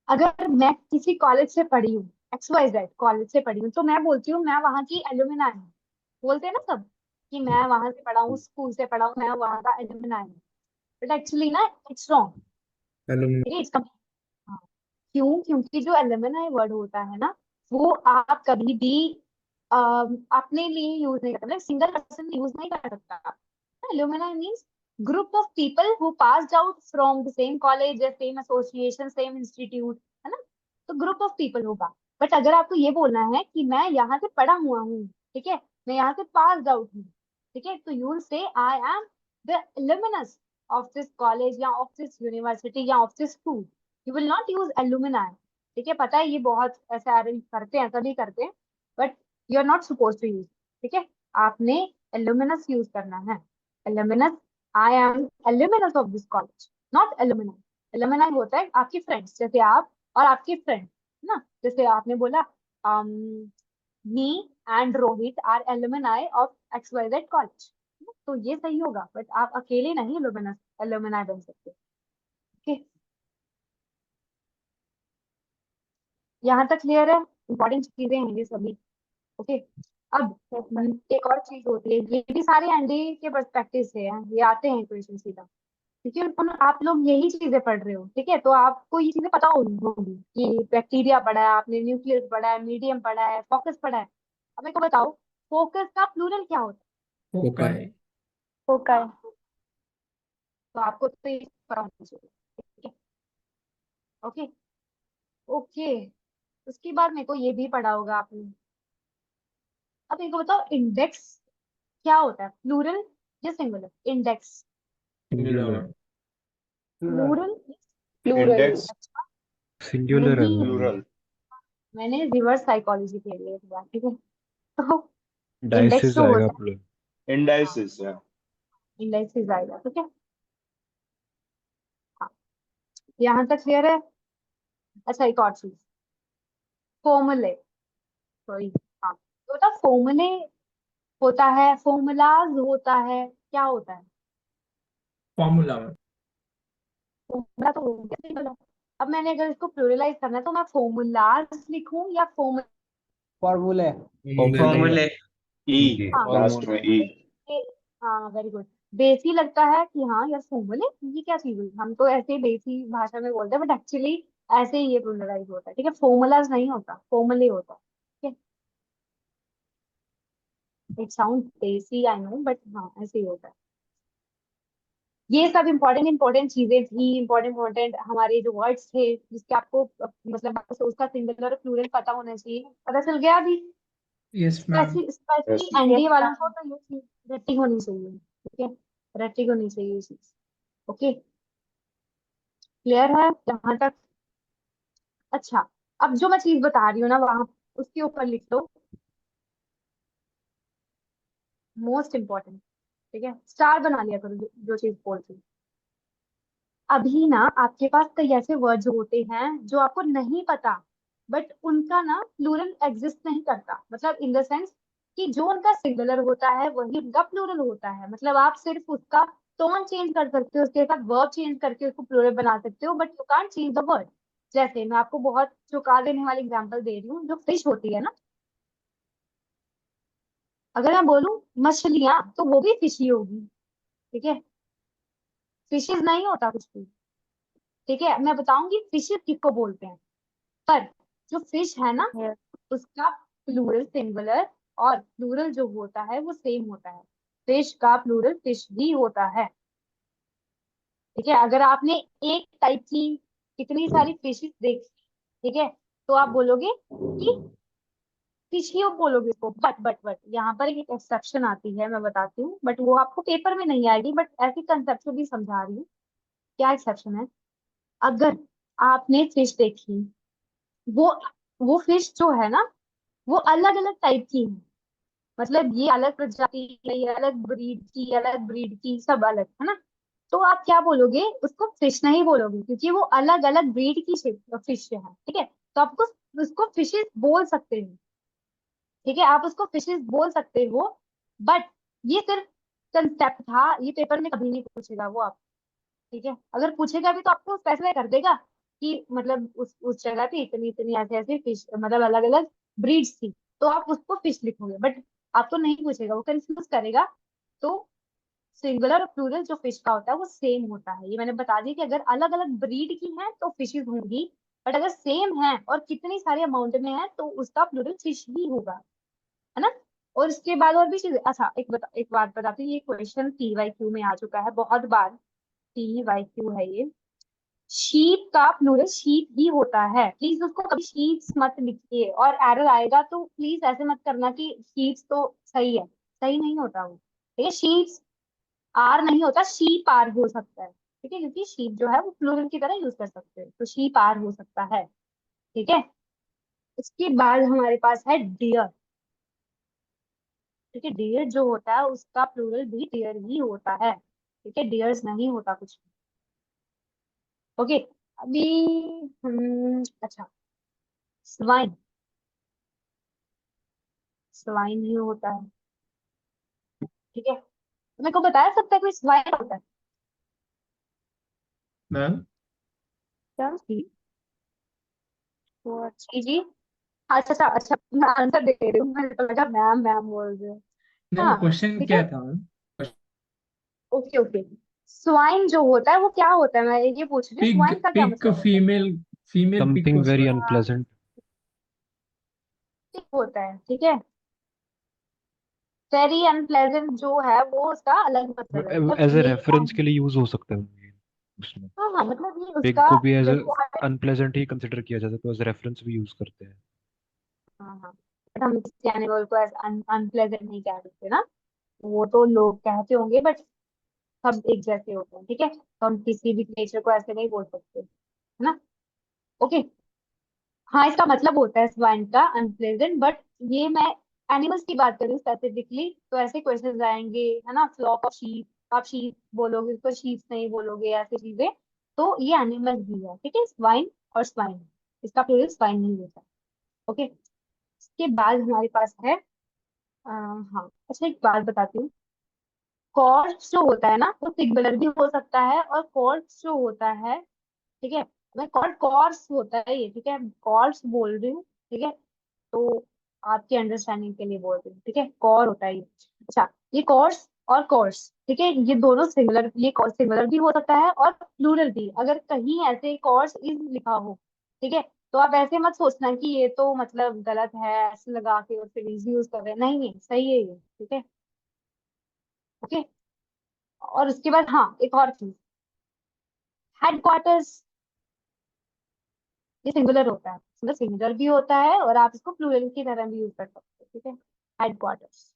अगर मैं किसी कॉलेज से पढ़ी हूँ, XYZ कॉलेज से पढ़ी हूँ, तो मैं बोलती हूँ मैं वहाँ की एलुमनाई हूँ। बोलते हैं ना सब कि मैं वहां से पढ़ा हूँ, स्कूल से पढ़ा हूँ, मैं वहां का एलुमनाई हूँ। बट एक्चुअली ना इट्स रॉन्ग। ठीक है, इसका हाँ, क्यों? क्योंकि जो एलुमनाई वर्ड होता है ना वो आप कभी भी अपने लिए यूज नहीं करते, मतलब सिंगल पर्सन यूज नहीं कर सकता। Alumni means group of people who passed out from the same college या सेम एसोसिएशन सेम इंस्टीट्यूट, है ना? तो ग्रुप ऑफ पीपल होगा। बट अगर आपको ये बोलना है कि मैं यहाँ से पढ़ा हुआ हूँ, ठीक है, मैं यहाँ से पास्ड आउट हूँ, ठीक है, तो you will say I am the alumnus of this college या ऑफ दिस यूनिवर्सिटी या of this school. You will not use alumni. ठीक है, पता है ये बहुत ऐसे अरेंज करते हैं, सभी करते हैं, but you are not suppose to use. ठीक है, आपने एलुमिनस यूज करना है। Alumnus, I am alumnus of this college, not alumni. Alumni होता है आपके फ्रेंड्स, जैसे आप और आपके फ्रेंड, है ना? जैसे आपने बोला me and Rohit are alumni of XYZ college, तो ये सही होगा। बट आप अकेले नहीं एलुमिनस एलुमिनाई बन सकते। ओके, यहाँ तक क्लियर है? इंपॉर्टेंट चीजें हैं ये सभी। ओके, अब यस मैम। एक और चीज होती है, ये भी सारे एनडीए के पर्सपेक्टिव से हैं, ये आते हैं क्वेश्चन सीधा, क्योंकि आप लोग यही चीजें पढ़ रहे हो। ठीक है, तो आपको ये चीजें पता होगी कि बैक्टीरिया पढ़ा है आपने, न्यूक्लियस पढ़ा है, मीडियम पढ़ा है, फोकस पढ़ा है। अब मेरे को बताओ फोकस का प्लूरल क्या होता फोकाई। फोकाई। है? तो आपको तो ये पता होना चाहिए। ठीक है, ओके ओके। उसके बाद मेरे को ये भी पढ़ा होगा आपने। अब मेरे को बताओ इंडेक्स क्या होता है, प्लूरल या singular? Index Singular. Plural. Plural? Plural. Index. Singular है नहीं, मैम। Plural. मैंने रिवर्स साइकोलॉजी खेल लिया इस बार। ठीक है, तो इंडेक्स डाइसिस जो आएगा होता प्लस। है, Indices. Yeah. इंडेक्स आएगा। ठीक है, हाँ, यहाँ तक क्लियर है? अच्छा, एक और चीज, फॉर्मूले, सॉरी, हाँ, तो बता फॉर्मूले होता है, फॉर्मूलाज होता है, क्या होता है? फॉर्मूला। फॉर्मूला तो हो गया सिंगल। अब मैंने अगर इसको प्लूरलाइज करना है तो मैं फॉर्मूलाज लिखूं या फॉर्मूला? Formula. फॉर्मूले। E. जी। हाँ, Last में E. हाँ वेरी गुड। बेसी लगता है कि हाँ यार फॉर्मूले ये क्या चीज हुई, हम तो ऐसे बेसी भाषा में बोलते हैं, बट एक्चुअली ऐसे ही ये प्लूरलाइज होता है। ठीक है, फॉर्मूलाज नहीं होता, फॉर्मूले होता है। ठीक है, इट साउंड बेसी आई नो, बट हाँ ऐसे ही होता है। ये सब इंपॉर्टेंट इंपॉर्टेंट चीजें थी, इंपॉर्टेंट इंपॉर्टेंट हमारे जो वर्ड्स थे जिसके आपको मतलब आपको उसका सिंगुलर और प्लूरल पता होना चाहिए। पता चल गया अभी? Yes ma'am. Specially Yes. NDA yes वालों मैम। को तो ये चीज रट्टी होनी चाहिए। ठीक है, रट्टी होनी चाहिए ये चीज। ओके, क्लियर है यहाँ तक? अच्छा, अब जो मैं चीज बता रही हूँ ना वहां उसके ऊपर लिख लो, मोस्ट इम्पोर्टेंट। ठीक है, स्टार बना लिया करो जो चीज बोलती हूँ। अभी ना आपके पास कई ऐसे वर्ड्स होते हैं जो आपको नहीं पता, बट उनका ना प्लूरल एग्जिस्ट नहीं करता, मतलब इन द सेंस कि जो उनका सिंगुलर होता है वही उनका प्लूरल होता है। मतलब आप सिर्फ उसका टोन चेंज कर सकते हो, उसके साथ वर्ब चेंज करके उसको प्लूरल बना सकते हो, but you can't change the word. जैसे मैं आपको बहुत चौंका देने वाली एग्जांपल दे रही हूँ, जो फिश होती है ना, अगर मैं बोलूं मछलियां तो वो भी फिश ही होगी, ठीक है। फिशेज नहीं होता कुछ भी, ठीक है। मैं बताऊंगी फिशेज किसको बोलते हैं, पर जो फिश है ना, Yes. उसका प्लूरल सिंगुलर और प्लूरल जो होता है वो सेम होता है। फिश का प्लूरल फिश ही होता है, ठीक है। अगर आपने एक टाइप की कितनी सारी फिशेस देखी, ठीक है, तो आप बोलोगे कि फिश ही बोलोगे इसको। बट यहाँ पर एक एक्सेप्शन आती है, मैं बताती हूँ, बट वो आपको पेपर में नहीं आएगी, बट ऐसी कंसेप्ट भी समझा रही हूँ। क्या एक्सेप्शन है? अगर आपने फिश देखी, वो वो फिश जो है ना, वो अलग अलग टाइप की है। मतलब ये अलग प्रजाति की है, ये अलग ब्रीड की, सब अलग है ना। तो आप क्या बोलोगे, उसको फिश नहीं बोलोगे, क्योंकि वो अलग अलग ब्रीड की फिश है, ठीक है। तो आपको उसको फिशेस बोल सकते हो, ठीक है, आप उसको फिशेस बोल सकते हो। बट ये सिर्फ कंसेप्ट था, ये पेपर में कभी नहीं पूछेगा वो आप, ठीक है। अगर पूछेगा भी तो आपको स्पेसिफाई कर देगा कि मतलब उस जगह पे इतनी इतनी ऐसे ऐसे फिश, मतलब अलग अलग ब्रीड्स थी, तो आप उसको फिश लिखोगे। बट आपको नहीं पूछेगा, वो कंफ्यूज करेगा। तो सिंगुलर और प्लूरल जो फिश का होता है वो सेम होता है। ये मैंने बता दी कि अगर अलग अलग ब्रीड की है तो फिशेज होंगी, बट अगर सेम है और कितनी सारी अमाउंट में है तो उसका प्लूरल फिश ही होगा, है ना। और इसके बाद और भी चीजें, अच्छा एक बात बताती हूँ, ये क्वेश्चन PYQ में आ चुका है बहुत बार। PYQ है ये। शीप का प्लूरल शीप ही होता है, प्लीज उसको कभी शीप्स मत लिखिए, और एरर आएगा तो प्लीज ऐसे मत करना कि शीप्स तो सही है, सही नहीं होता वो, ठीक है। शीप्स आर नहीं होता, शीप आर हो सकता है, ठीक है, क्योंकि शीप जो है वो प्लूरल की तरह यूज कर सकते हैं, तो शीप आर हो सकता है, ठीक है। उसके बाद हमारे पास है डियर, ठीक है। डियर जो होता है उसका प्लूरल भी डियर ही होता है, ठीक है, डियर्स नहीं होता कुछ। ओके, अभी अच्छा, स्वाइन, स्वाइन ही होता है, ठीक है। मेरे को बता सकता है कोई स्वाइन होता है? मैम क्या? जी जी जी। अच्छा अच्छा अच्छा, मैं आंसर दे रही हूँ, मुझे तो लगा मैम मैम बोल रहे हो। मैम हाँ, क्वेश्चन ठीक है। क्या था मैम? ओके ओके, स्वाइन जो होता है वो क्या होता है, मैं ये पूछ रही हूँ, पिग, स्वाइन का क्या पिग मतलब होता है? फीमेल, फीमेल पिग समथिंग को वेरी स्वाइन। हाँ, अनप्लेजेंट। ठीक होता है, ठीक है। वेरी अनप्लेजेंट जो है वो उसका अलग मतलब है, मतलब एज ए ये रेफरेंस के लिए यूज हो सकता है ये उसमें। हाँ हाँ, मतलब ये पिग उसका, को भी एज देखो अनप्लेजेंट ही कंसिडर किया जाता है, तो एज रेफरेंस भी यूज करते हैं। हाँ हाँ, बट हम किसी एनिमल को एज अनप्लेजेंट नहीं कह सकते ना, वो तो लोग कहते होंगे, बट सब एक जैसे होते हैं, ठीक है, तो हम किसी भी नेचर को ऐसे नहीं बोल सकते, है ना। ओके, हाँ, इसका मतलब होता है स्वाइन का अनप्लेजेंट, बट ये मैं एनिमल्स की बात करूँ स्पेसिफिकली, तो ऐसे क्वेश्चन आएंगे, है ना, फ्लॉक ऑफ शीप, आप शीप बोलोगे, उसको शीप नहीं बोलोगे, ऐसी चीजें। तो ये एनिमल भी है, ठीक है, स्वाइन और स्वाइन, इसका प्लूरल स्वाइन नहीं होता। ओके, इसके बाद हमारे पास है हाँ, अच्छा एक बात बताती हूँ, कॉर्स जो होता है ना वो सिंगुलर भी हो सकता है, और कॉर्स जो होता है, ठीक है, मैं कॉर्ड कॉर्स होता है ये, ठीक है, कॉर्स बोल रही हूँ, ठीक है, तो आपकी अंडरस्टैंडिंग के लिए बोल रही हूँ, ठीक है, कॉर होता है ये। अच्छा, ये कॉर्स और कॉर्स, ठीक है, ये दोनों सिंगुलर, ये कॉर्स सिंगुलर भी हो सकता है और प्लूरल भी, अगर कहीं ऐसे कॉर्स इज लिखा हो, ठीक है, तो आप ऐसे मत सोचना कि ये तो मतलब गलत है, ऐसे लगा के और फिर इज यूज कर रहे हैं, नहीं नहीं, सही है ये, ठीक है। ओके, और उसके बाद हाँ, एक और चीज, हेडक्वार्टर्स, ये सिंगुलर होता है, मतलब सिंगुलर भी होता है और आप इसको प्लूरल की तरह भी यूज कर सकते हो, ठीक है। हेडक्वार्टर्स,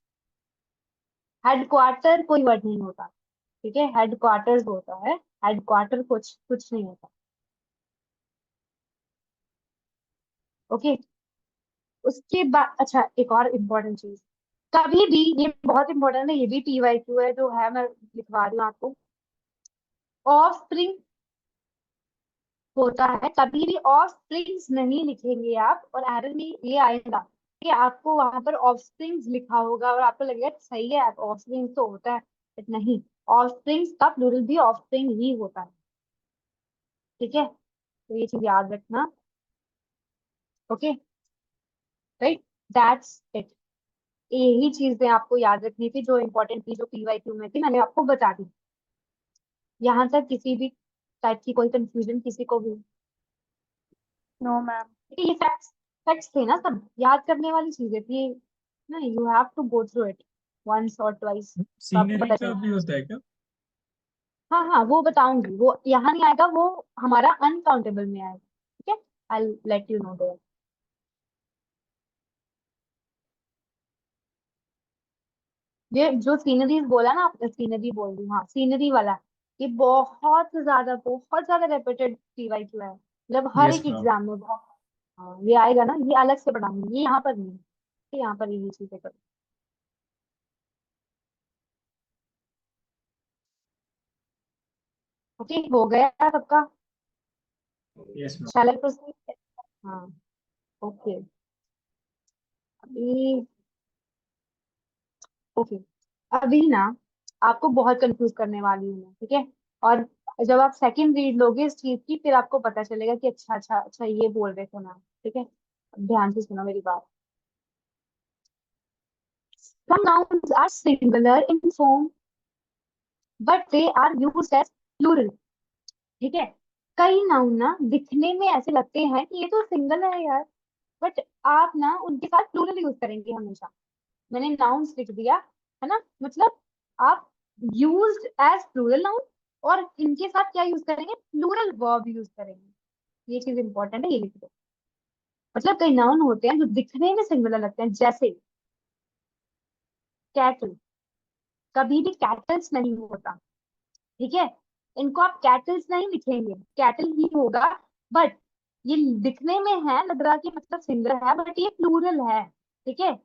हेडक्वार्टर कोई वर्ड नहीं होता, ठीक है, हेडक्वार्टर्स होता है, हेडक्वार्टर कुछ कुछ नहीं होता। ओके, उसके बाद अच्छा, एक और इम्पोर्टेंट चीज, कभी भी, ये बहुत इंपॉर्टेंट है, ये भी PYQ है जो है, मैं लिखवा रही हूँ आपको, ऑफ स्प्रिंग होता है, कभी भी ऑफ स्प्रिंग्स नहीं लिखेंगे आप, और एरर में ये आएगा कि आपको वहां पर ऑफस्प्रिंग्स लिखा होगा और आपको लगेगा सही है, ऑफस्प्रिंग्स तो होता है, बट नहीं, ऑफस्प्रिंग्स का प्लूरल भी ऑफस्प्रिंग ही होता है। ठीक है, तो ये चीज याद रखना। Okay, right, that's it. यही चीजें आपको याद रखनी थी जो इंपॉर्टेंट थी, जो पीवाईक्यू में थी, मैंने आपको बता दी। यहाँ तक किसी भी टाइप की कोई कंफ्यूजन किसी को भी? No ma'am. ये फैक्ट्स फैक्ट्स थे ना, सब याद करने वाली चीजें थी ना, you have to go through it once और ट्वाइस, तो आपको सीनरी पता का चल। भी होता है क्या? हाँ हाँ, वो बताऊंगी, वो यहाँ नहीं आएगा, वो हमारा अनकाउंटेबल में आएगा। ठीक है, I let you know there. ये जो सीनरीज बोला ना आपने, सीनरी बोल दी, हाँ सीनरी वाला, ये बहुत ज्यादा रिपीटेड पीवाईक्यू है, मतलब हर यस एक मैम। एग्जाम में बहुत। हाँ, ये आएगा ना, ये अलग से पढ़ाऊंगी, ये यहाँ पर नहीं है, ये यहाँ पर ये चीजें करो। ओके, हो गया सबका? Yes ma'am. Shall I proceed? हाँ, ओके, अभी ओके, अभी ना आपको बहुत कंफ्यूज करने वाली हूँ मैं, ठीक है? और जब आप सेकंड रीड लोगे इस चीज की, फिर आपको पता चलेगा कि अच्छा अच्छा अच्छा ये बोल रहे थे ना। ठीक है, अब ध्यान से सुनो मेरी बात। Some nouns are singular in form, but they are used as plural. ठीक है, कई नाउन ना दिखने में ऐसे लगते हैं कि ये तो सिंगल है यार, बट आप ना उनके साथ प्लूरल यूज करेंगे हमेशा। मैंने नाउन्स लिख दिया, है ना, मतलब आप यूज्ड एज प्लूरल नाउन, और इनके साथ क्या यूज करेंगे, प्लूरल वर्ब यूज करेंगे। ये चीज इंपॉर्टेंट है, ये लिख दो। मतलब कई नाउन होते हैं जो दिखने में सिंगुलर लगते हैं, जैसे कैटल, कभी भी कैटल्स नहीं होता। ठीक है, इनको आप कैटल्स नहीं लिखेंगे, कैटल ही होगा, बट ये दिखने में है लग रहा कि मतलब सिंगुलर है, बट ये प्लूरल है। ठीक है,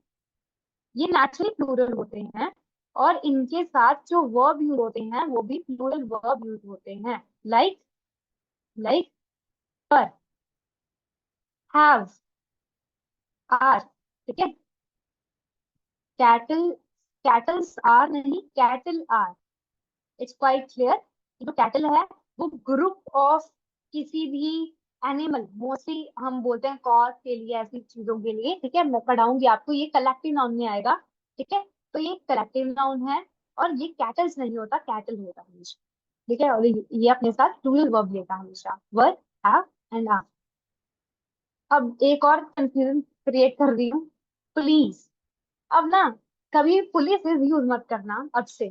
ये नेचुरली प्लूरल होते हैं, और इनके साथ जो वर्ब यूज होते हैं वो भी प्लूरल वर्ब यूज होते हैं, लाइक लाइक पर, हैव, आर। ठीक है, कैटल, कैटल्स आर नहीं, cattle are. It's quite clear. जो कैटल है वो ग्रुप ऑफ किसी भी एनिमल, मोस्टली हम बोलते हैं कॉज के लिए, ऐसी चीजों के लिए। ठीक है, मैं पढ़ाऊंगी आपको, ये कलेक्टिव नाउन में आएगा। ठीक है, तो ये कलेक्टिव नाउन है, और ये कैटल्स नहीं होता, कैटल होता है हमेशा। ठीक है, और ये अपने साथ प्लूरल वर्ब लेता है हमेशा, वर्ब, हैव एंड आर। अब एक और कंफ्यूजन क्रिएट कर रही हूँ, पुलिस। अब ना कभी पुलिस इज यूज मत करना अब से।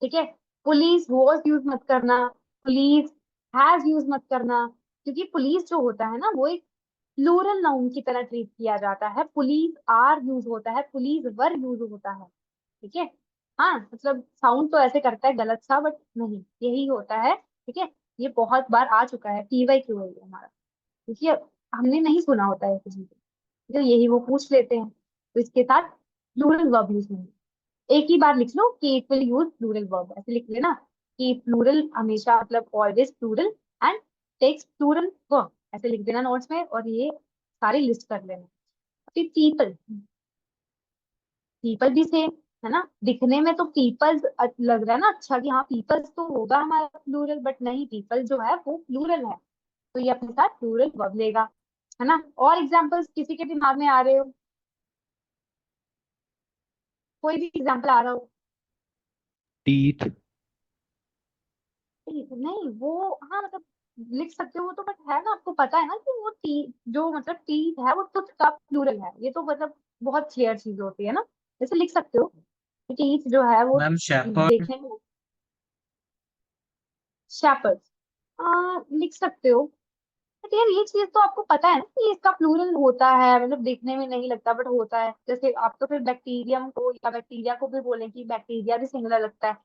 ठीक है, पुलिस वॉज यूज मत करना, पुलिस हैज यूज मत करना, क्योंकि पुलिस जो होता है ना वो एक प्लूरल नाउन की तरह ट्रीट किया जाता है। पुलिस आर यूज होता है, पुलिस वर यूज होता है। ठीक है, हाँ मतलब साउंड तो ऐसे करता है गलत सा, बट नहीं, यही होता है। ठीक है, ये बहुत बार आ चुका है, पीवाईक्यू है ये हमारा, क्योंकि हमने नहीं सुना होता है किसी को, तो यही वो पूछ लेते हैं, तो इसके साथ प्लूरल वर्ब यूज होंगे। एक ही बार लिख लो कि it will use plural verb, ऐसे लिख लेना कि प्लूरल हमेशा, मतलब always plural and takes plural verb, ऐसे लिख देना नोट्स में, और ये सारी लिस्ट कर लेना। फिर पीपल, पीपल भी सेम है ना, दिखने में तो पीपल्स लग रहा है ना, अच्छा कि हाँ पीपल्स तो होगा हमारा प्लूरल, बट नहीं, पीपल जो है वो प्लूरल है, तो ये अपने साथ प्लूरल वर्ब लेगा, है ना। और एग्जाम्पल्स किसी के दिमाग में आ रहे हो, कोई भी एग्जाम्पल आ रहा हो? टीथ। नहीं वो, हाँ मतलब लिख सकते हो तो, बट है ना, आपको पता है ना कि वो टी, जो मतलब टीथ है वो टूथ का प्लूरल है, ये तो मतलब बहुत क्लियर चीज होती है ना, जैसे लिख सकते हो टीथ जो है वो मैम शेपर्ड। देखने में। शेपर्ड, लिख सकते हो, बट यार ये चीज तो आपको पता है ना कि इसका प्लूरल होता है, मतलब देखने में नहीं लगता बट होता है। जैसे आप तो फिर बैक्टीरियम को या बैक्टीरिया को भी बोलें कि बैक्टीरिया भी सिंगुलर लगता है।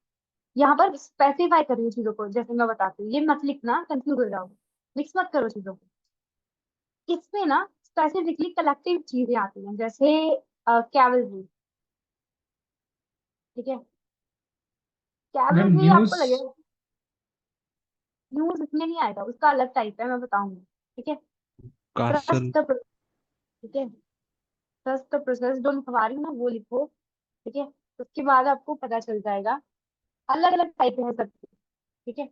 यहाँ पर स्पेसिफाई करिए चीजों को, जैसे मैं बताती हूँ, ये मत लिखना कंफ्यूज हो जाओगे, मिक्स मत करो चीजों को। इसमें ना स्पेसिफिकली कलेक्टिव चीजें आती हैं, जैसे कैवलरी। ठीक है, मैम कैवलरी न्यूज। आपको लगेगा न्यूज, इसमें नहीं आएगा, उसका अलग टाइप है, मैं बताऊंगी। ठीक है, कासल। ट्रस्ट द, ठीक है, फर्स्ट तो प्रोसेस जो लिखवा रही हूँ ना वो लिखो, ठीक है। उसके बाद आपको पता चल जाएगा, अलग अलग टाइप है सबके, ठीक है।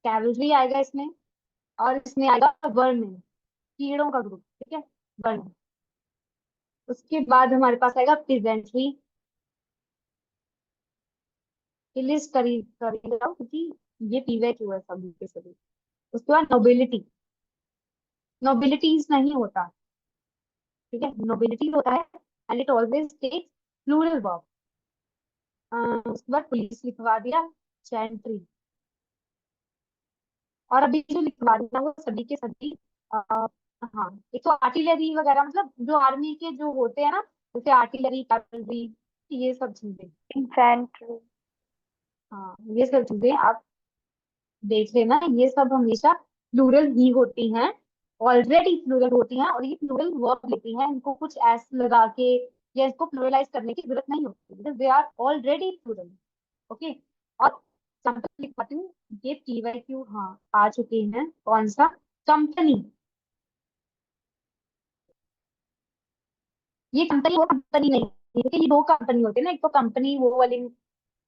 कैवलरी आएगा इसमें, और इसमें आएगा वर्min, कीड़ों का ग्रुप, ठीक है, वर्min। उसके बाद हमारे पास आएगा प्लीजेंट्री, ये लिस्ट करी जाओ क्योंकि ये पीवे क्यू है सभी के सभी। उसके बाद नोबिलिटी, नोबिलिटीज नहीं होता, ठीक है, नोबिलिटी होता है and it always takes plural verb. उसके बाद पुलिस लिखवा दिया, जेंट्री, और अभी जो लिखवा दिया वो सभी के सभी हाँ, एक तो आर्टिलरी वगैरह, मतलब जो आर्मी के जो होते हैं ना, जैसे आर्टिलरी, कैवलरी, ये सब चीजें। इन्फेंट्री। हाँ, ये सब चीजें आप देख लेना, ये सब हमेशा प्लूरल ही होती हैं, ऑलरेडी प्लूरल होती हैं, और ये प्लूरल वर्ब लेती हैं, इनको कुछ एस लगा के या इसको प्लूरलाइज करने की जरूरत नहीं होती, because they are already plural. Okay, और एग्जाम्पल लिखवाती हूँ, ये पीवाईक्यू हाँ आ चुके हैं, कौन सा, कंपनी, ये कंपनी वो कंपनी नहीं है, ठीक है, ये दो कंपनी होती है ना, एक तो कंपनी वो वाली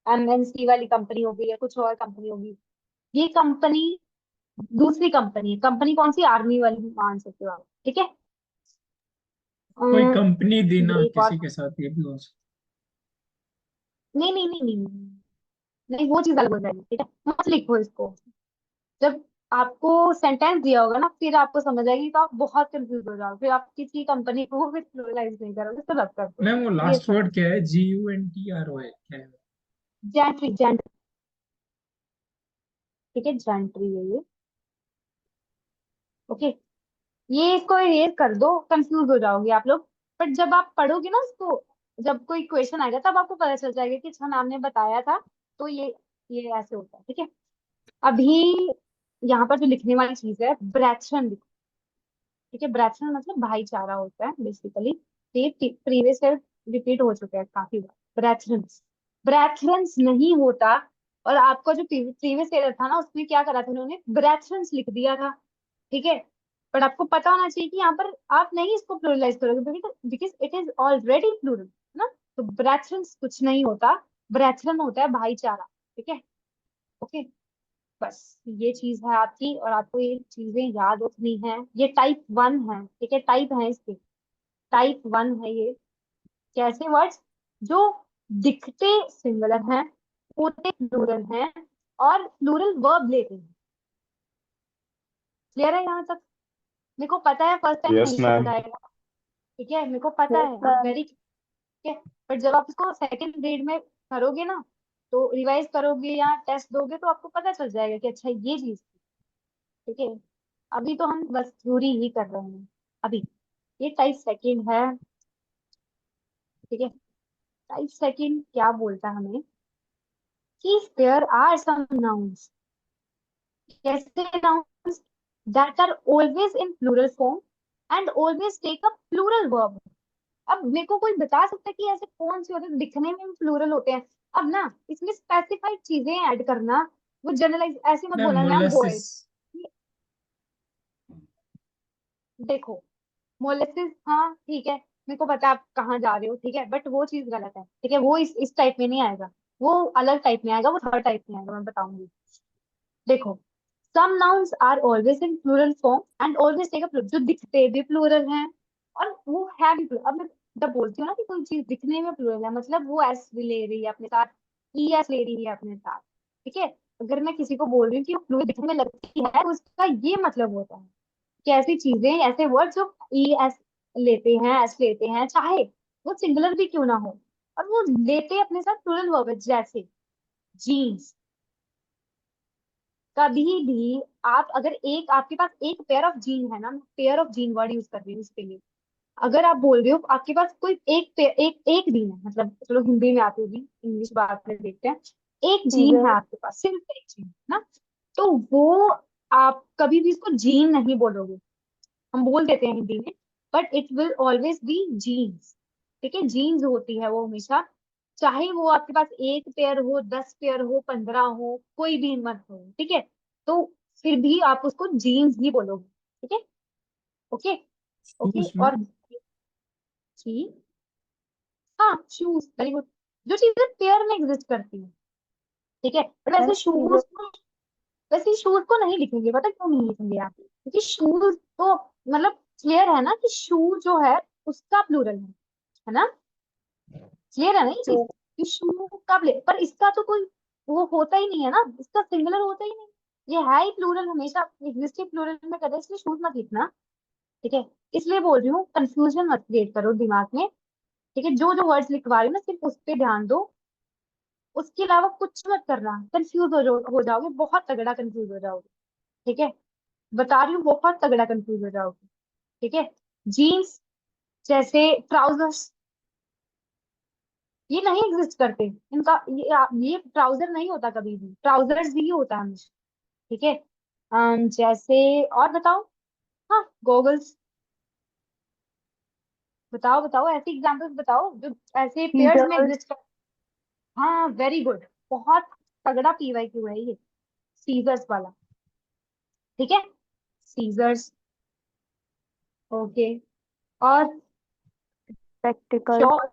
एमएनसी वाली कंपनी होगी या कुछ और कंपनी होगी, ये कंपनी दूसरी कंपनी है। कंपनी कौन सी, आर्मी वाली मान सकते हो आप, ठीक है। कोई कंपनी देना एक और, किसी के साथ ये भी हो सकता नहीं नहीं नहीं नहीं नहीं, नहीं वो चीज अलग हो जाएगी, ठीक है, मत लिखो इसको। जब आपको सेंटेंस दिया होगा ना, फिर आपको समझ आएगी, तो आप बहुत कंफ्यूज हो जाओगे, फिर आप किसी कंपनी को फिर प्लुरलाइज नहीं करोगे, तो रब कर है। दो, मैम वो ये लास्ट सब। वर्ड क्या है, GUNTROY क्या है? जेंट्री, जेंट्री, ठीक है, जेंट्री है ये। ओके, ये इसको ये कर दो, कंफ्यूज हो जाओगे आप लोग, बट जब आप पढ़ोगे ना इसको, जब कोई क्वेश्चन आएगा तब आपको पता चल जाएगा कि अच्छा मैम ने बताया था, तो ये ऐसे होता है, ठीक है। अभी यहाँ पर जो लिखने वाली चीज है, ब्रैथरन लिखो, ठीक है, ब्रैथरन मतलब भाईचारा होता है बेसिकली, ये प्रीवियस ईयर रिपीट हो चुका है काफी बार, ब्रैथरन्स, ब्रैथरन्स नहीं होता। और आपका जो प्रीवियस ईयर था ना, उसमें क्या करा था उन्होंने, ब्रैथरन्स लिख दिया था, ठीक है। बट आपको पता होना चाहिए कि यहाँ पर आप नहीं इसको प्लूरलाइज करोगे, because it is already plural, है ना। तो ब्रैथरन्स कुछ नहीं होता, ब्रैथरन होता है भाईचारा, ठीक है। ओके, बस ये चीज है आपकी, और आपको ये चीजें याद रखनी है। ये टाइप 1 है, ठीक है, टाइप है इसके, टाइप 1 है ये। कैसे वर्ड्स जो दिखते सिंगुलर हैं, होते प्लूरल हैं, और प्लूरल वर्ब लेते हैं। क्लियर है यहाँ तक? मेरे को पता है फर्स्ट टाइम Yes, नहीं समझ ma'am. आएगा, ठीक है, मेरे को पता यस है, आई एम मैम। वेरी, ठीक है। बट जब आप इसको सेकंड ग्रेड में करोगे ना, तो रिवाइज करोगे या टेस्ट दोगे, तो आपको पता चल जाएगा कि अच्छा ये चीज थी, ठीक है। अभी तो हम बस थ्योरी ही कर रहे हैं अभी। ये टाइप सेकंड है, ठीक है। टाइप सेकंड क्या बोलता है हमें, कि देयर आर सम नाउन्स, कैसे nouns, that are always in plural form and always take a plural verb. अब मेरे को कोई बता सकता है कि ऐसे कौन से होते हैं दिखने में प्लूरल होते हैं? अब ना इसमें स्पेसिफाइड चीजें ऐड करना, वो जनरलाइज ऐसे मत मैम बोलना मैम मोलेसिस। बॉयज। देखो, मोलेसिस हाँ ठीक है, मेरे को पता है आप कहाँ जा रहे हो, ठीक है, बट वो चीज गलत है, ठीक है, वो इस टाइप में नहीं आएगा, वो अलग टाइप में आएगा, वो थर्ड टाइप में आएगा, मैं बताऊंगी। देखो, some nouns are always in plural form and always take a plural, जो दिखते भी प्लूरल हैं और वो है भी plural। अब मैं जब बोलती हूँ ना कि कोई चीज दिखने में प्लूरल है, मतलब वो एस भी ले रही है अपने साथ, ई एस ले रही है अपने साथ, ठीक है। अगर मैं किसी को बोल रही हूँ कि वो प्लूरल दिखने में लगती है, तो उसका ये मतलब होता है कि ऐसी चीजें, ऐसे वर्ड जो ई एस लेते हैं, एस लेते हैं, चाहे वो सिंगुलर भी क्यों ना हो, और वो लेते अपने साथ प्लूरल वर्ब, जैसे जीन्स। कभी भी आप अगर एक, आपके पास एक पेयर ऑफ जीन है ना, pair of gene word use कर रही हूँ इसके लिए, अगर आप बोल रहे हो आपके पास कोई एक एक जीन है, मतलब चलो हिंदी में आती होगी, इंग्लिश बाद में देखते हैं, एक जीन है यस। आपके पास, सिर्फ एक जीन ना, तो वो आप कभी भी इसको जीन नहीं बोलोगे, हम बोल देते हैं हिंदी में, but it will always be jeans, ठीक है, जीन्स होती है वो हमेशा, चाहे वो आपके पास एक पेयर हो, 10 पेयर हो, 15 हो, कोई भी मत हो, ठीक है। तो फिर भी आप उसको जीन्स ही बोलोगे, ठीक है। ओके, ओके, शूज में। और जी, हाँ शूज, वेरी गुड। जो चीजें पेयर में एग्जिस्ट करती हैं, ठीक है, बट मैम वैसे शूज को, वैसे शूज को नहीं लिखेंगे, पता है क्यों नहीं लिखेंगे आप? क्योंकि शूज तो मतलब क्लियर है ना कि शू जो है उसका प्लूरल है ना? क्लियर है ना ये चीज कि शू का पर इसका तो कोई वो होता ही नहीं है ना, इसका सिंगुलर होता ही नहीं। ये है ही प्लूरल, हमेशा एग्जिस्टिव प्लूरल में करते हैं, इसलिए शूज मत लिखना, ठीक है? इसलिए बोल रही हूँ कंफ्यूजन मत क्रिएट करो दिमाग में, ठीक है? जो जो वर्ड्स लिखवा रही हूँ ना सिर्फ उस पर ध्यान दो, उसके अलावा कुछ मत करना। कंफ्यूज हो जाओगे, बहुत तगड़ा कंफ्यूज हो जाओगे, ठीक है? बता रही हूँ बहुत तगड़ा कंफ्यूज हो जाओगे, ठीक है? जीन्स जैसे ट्राउजर्स, ये नहीं एग्जिस्ट करते, इनका ये ट्राउजर नहीं होता कभी भी, ट्राउजर्स ही होता है हमेशा, ठीक है? जैसे और बताओ, हाँ गॉगल्स, बताओ बताओ ऐसे एग्जांपल्स बताओ जो ऐसे पेयर्स में सीजर्स, एग्जिस्ट कर। हाँ वेरी गुड, बहुत तगड़ा पीवाईक्यू है ये, सीजर्स वाला, ठीक है? Scissors, okay. और स्पेक्टिकल्स, शॉर्ट,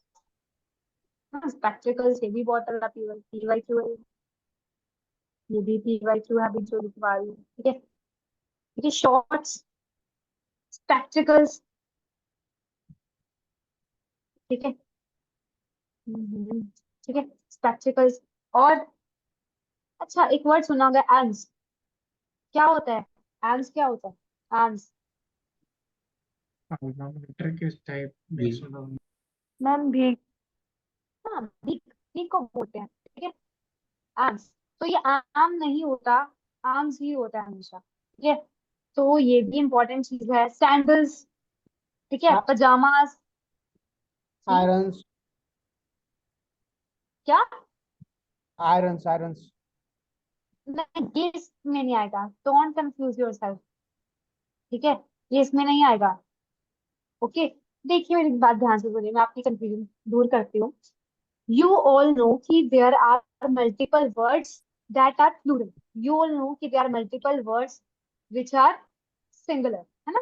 स्पेक्टिकल्स, ये भी बहुत तगड़ा पीवाईक्यू है, ये भी पीवाईक्यू है अभी जो लिखवा रही हूँ, ठीक है? ठीक है, शॉर्ट्स, स्पेक्टिकल्स, ठीक है? हम्म, ठीक है, स्पेक्टिकल्स। और अच्छा एक वर्ड सुना होगा एम्स, क्या होता है? एम्स क्या होता है? एम्स, थर्मामीटर के टाइप में जी। सुना हूँ। मैम भीख, हाँ भीख, भीख को बोलते हैं, ठीक है? आर्म्स, तो ये आर्म नहीं होता, आर्म्स ही होता है हमेशा, ठीक है? तो ये भी इंपॉर्टेंट चीज है। सैंडल्स, ठीक है, पजामास, आयरन्स, क्या? Irons, irons. नहीं ये इसमें नहीं आएगा, डोंट कंफ्यूज योरसेल्फ, ठीक है? ये इसमें नहीं आएगा, ओके? देखिए मेरी बात ध्यान से सुनिए, मैं आपकी कंफ्यूजन दूर करती हूँ। You all know कि there are multiple words that are plural. You all know कि there are multiple words which are singular, है ना?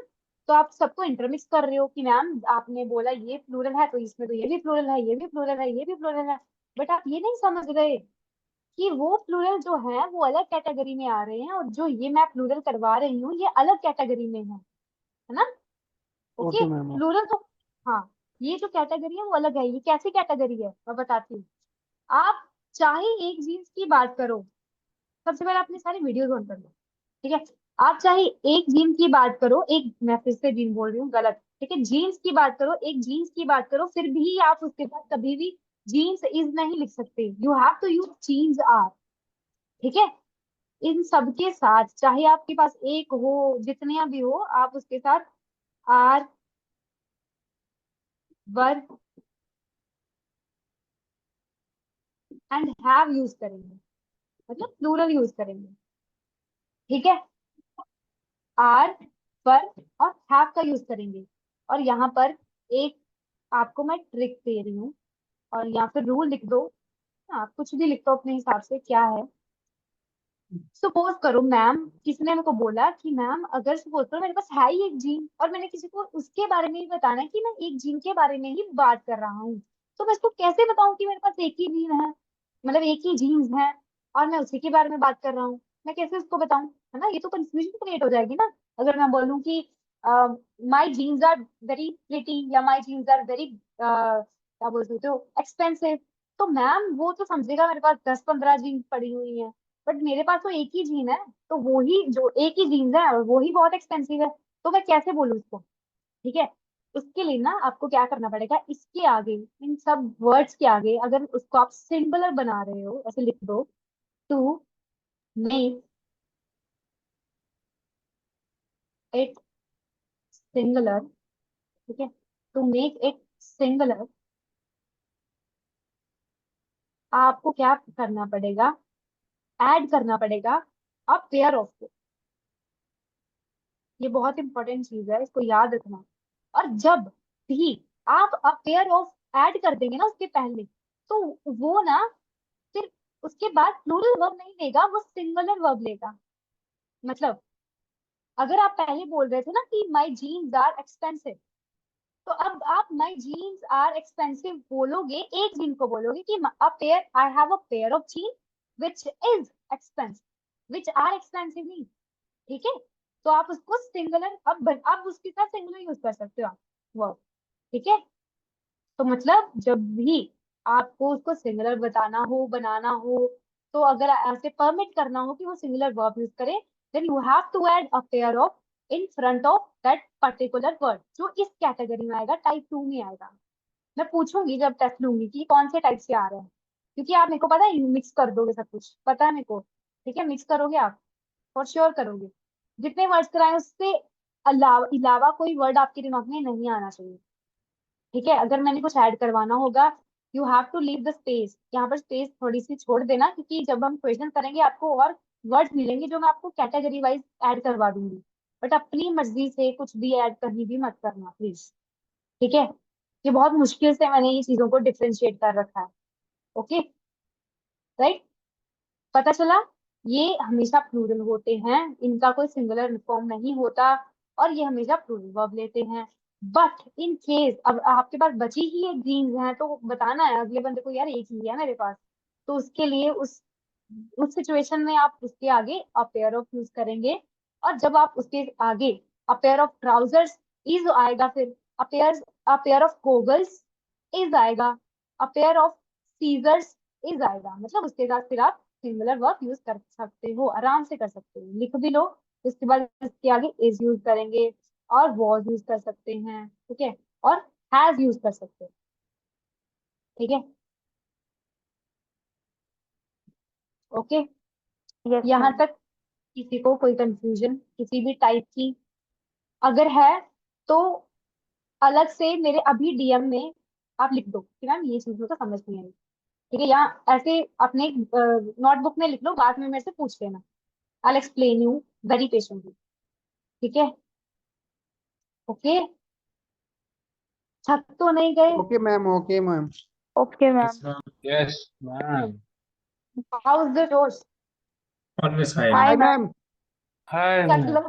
तो आप सबको इंटरमिक्स कर रहे हो कि मैम आपने बोला ये प्लूरल है तो इसमें तो ये भी प्लूरल है, ये भी प्लूरल है, ये भी प्लूरल है, बट आप ये नहीं समझ रहे कि वो प्लूरल जो है वो अलग कैटेगरी में आ रहे हैं, और जो ये मैं प्लूरल करवा रही हूँ ये अलग कैटेगरी में है ना? Okay, okay ma'am. प्लूरल तो, हाँ, ये जो कैटेगरी है वो अलग है। ये कैसी कैटेगरी है मैं बताती हूँ। आप चाहे एक जीन्स की बात करो, सबसे पहले अपनी सारी वीडियोस ऑन कर लो, ठीक है? आप चाहे एक जीन्स की बात करो, एक, मैं फिर से जीन बोल रही हूँ गलत, ठीक है? जीन्स की बात करो, एक जीन्स की बात करो, फिर भी आप उसके साथ कभी भी जीन्स इज नहीं लिख सकते, you have to use jeans are, ठीक है? इन सब के साथ चाहे आपके पास एक हो, जितने भी हो, आप उसके साथ are, were and have use करेंगे, मतलब प्लूरल यूज करेंगे, ठीक है? आर, पर और हैव का यूज करेंगे। और यहाँ पर एक आपको मैं ट्रिक दे रही हूँ, और या फिर रूल लिख दो, आप कुछ भी लिख दो अपने हिसाब से, क्या है? सपोज करो मैम, किसी ने मेरे को बोला कि मैम अगर सपोज करो मेरे पास है ही एक जीन, और मैंने किसी को उसके बारे में ही बताना है कि मैं एक जीन के बारे में ही बात कर रहा हूँ, तो मैं इसको कैसे बताऊं कि मेरे पास एक ही जीन है, मतलब एक ही जीन्स है, और मैं उसी के बारे में बात कर रहा हूँ? मैं कैसे उसको बताऊं, है ना? ये तो कंफ्यूजन क्रिएट हो जाएगी ना। अगर मैं बोलूँ कि माई जीन्स आर वेरी प्रिटी, या माई जीन्स आर वेरी क्या बोल सकते हो, एक्सपेंसिव, तो मैम वो तो समझेगा मेरे पास 10-15 जीन्स पड़ी हुई हैं, बट मेरे पास तो एक ही जीन है, तो वो ही जो एक ही जीन्स है और वो ही बहुत एक्सपेंसिव है, तो मैं कैसे बोलूँ उसको, ठीक है? उसके लिए ना आपको क्या करना पड़ेगा, इसके आगे, इन सब वर्ड्स के आगे अगर उसको आप सिंगुलर बना रहे हो, ऐसे लिख दो, टू मेक इट सिंगुलर, ठीक है? टू मेक इट सिंगुलर आपको क्या करना पड़ेगा, ऐड करना पड़ेगा अ पेयर ऑफ को। ये बहुत इंपॉर्टेंट चीज है, इसको याद रखना। और जब भी आप अ पेयर ऑफ ऐड कर देंगे ना उसके पहले, तो वो ना फिर उसके बाद प्लूरल वर्ब नहीं लेगा, वो सिंगुलर वर्ब लेगा। मतलब अगर आप पहले बोल रहे थे ना कि माई जीन्स आर एक्सपेंसिव, तो अब आप माई जीन्स आर एक्सपेंसिव बोलोगे, एक जीन को बोलोगे कि a pair, I have a pair of jean which is expensive, which are expensive नहीं, ठीक है। तो आप उसको सिंगुलर, अब उसके साथ सिंगुलर यूज कर सकते हो आप वर्ब, ठीक है। तो मतलब जब भी आपको उसको सिंगुलर बताना हो, बनाना हो, तो अगर ऐसे परमिट करना हो कि वो सिंगुलर वर्ब यूज करे, then you have to add a pair of in front of that particular word, जो इस कैटेगरी में आएगा, टाइप 2 में आएगा। मैं पूछूंगी जब टेस्ट लूंगी कि कौन से टाइप से आ रहे हैं, क्योंकि आप मेरे को पता है मिक्स कर दोगे सब कुछ, पता है मेरे को, ठीक है, मिक्स करोगे आप, फॉर श्योर करोगे। जितने वर्ड्स कराए उससे अलावा कोई वर्ड आपके दिमाग में नहीं आना चाहिए, ठीक है। अगर मैंने कुछ ऐड करवाना होगा, you have to leave the space, यहाँ पर स्पेस थोड़ी सी छोड़ देना, क्योंकि जब हम क्वेश्चन करेंगे आपको और वर्ड्स मिलेंगे जो मैं आपको कैटेगरी वाइज ऐड करवा दूंगी, बट अपनी मर्जी से कुछ भी ऐड कहीं भी मत करना प्लीज, ठीक है। ये बहुत मुश्किल से मैंने ये चीजों को डिफ्रेंशिएट कर रखा है, ओके, राइट, पता चला। ये हमेशा प्लूरल होते हैं, इनका कोई सिंगुलर फॉर्म नहीं होता, और ये हमेशा प्लूरल वर्ब लेते हैं। बट इन केस अब आपके पास बची ही एक जीन्स है, तो बताना है अगले बंदे को यार एक ही है मेरे पास, तो उसके लिए उस सिचुएशन में आप उसके आगे अ पेयर ऑफ यूज करेंगे। और जब आप उसके आगे a pair of trousers is आएगा, फिर a pair of goggles is आएगा, a pair of scissors is आएगा, मतलब उसके साथ फिर आप सिंगुलर वर्ब यूज कर सकते हो, आराम से कर सकते हो, लिख भी लो। उसके बाद इसके आगे इज यूज करेंगे, और वॉज यूज कर सकते हैं, ठीक है, और हैज यूज कर सकते हैं, ठीक है, ओके। यस यहाँ मैम। तक किसी को कोई कंफ्यूजन किसी भी टाइप की अगर है, तो अलग से मेरे अभी डीएम में आप लिख दो कि मैम ये चीज मुझे समझ नहीं आई, ठीक है, या ऐसे अपने नोटबुक में लिख लो, बाद में मेरे से पूछ लेना, I explain you very patiently, ठीक है, ओके। थक तो नहीं गए? Okay ma'am, okay ma'am. Okay ma'am. Yes, ma'am. Yes, ma'am. How is the जोश? Always high. हाय हाय मैम। मैम। Hi, चक ma'am. लो,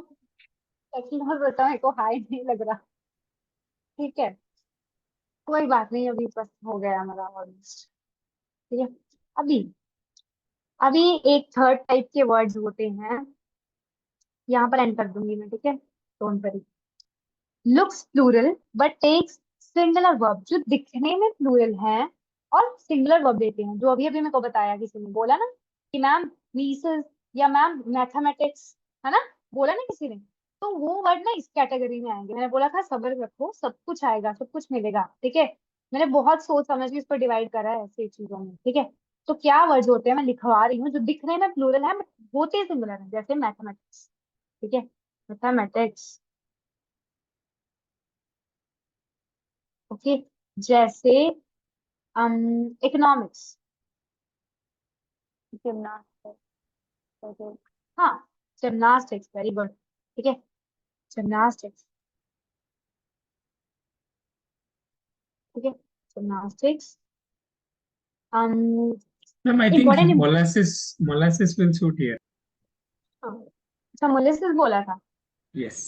चक लो, बताओ, मेरे को हाई नहीं लग रहा, ठीक है, कोई बात नहीं, अभी बस हो गया हमारा ऑलमोस्ट, ठीक है। अभी अभी एक थर्ड टाइप के वर्ड्स होते हैं, यहाँ पर एंड कर दूंगी मैं, ठीक है, don't worry. Looks plural but takes singular verb, जो दिखने में प्लूरल है और सिंगुलर वर्ब देते हैं, जो अभी अभी मेरे को बताया किसी ने, बोला ना कि मैम मीसल्स या मैम मैथमेटिक्स, है ना, बोला ना किसी ने, तो वो वर्ड ना इस कैटेगरी में आएंगे। मैंने बोला था सब्र रखो, सब कुछ आएगा, सब कुछ मिलेगा, ठीक है। मैंने बहुत सोच समझ के इसको डिवाइड करा है ऐसे चीजों में, ठीक है। तो क्या वर्ड्स होते हैं मैं लिखवा रही हूँ, जो दिखने में प्लूरल है बट होते सिंगुलर है, जैसे मैथमेटिक्स, ठीक है, मैथमेटिक्स, ओके, जैसे इकोनॉमिक्स, जिम्नास्टिक। हाँ, जिमनास्टिक्स, वेरी गुड, ठीक है, जिमनास्टिक्स, ठीक है, gymnastics, Ma'am, I think important, molasses will suit here. अच्छा मोलेसिस बोला था, Yes.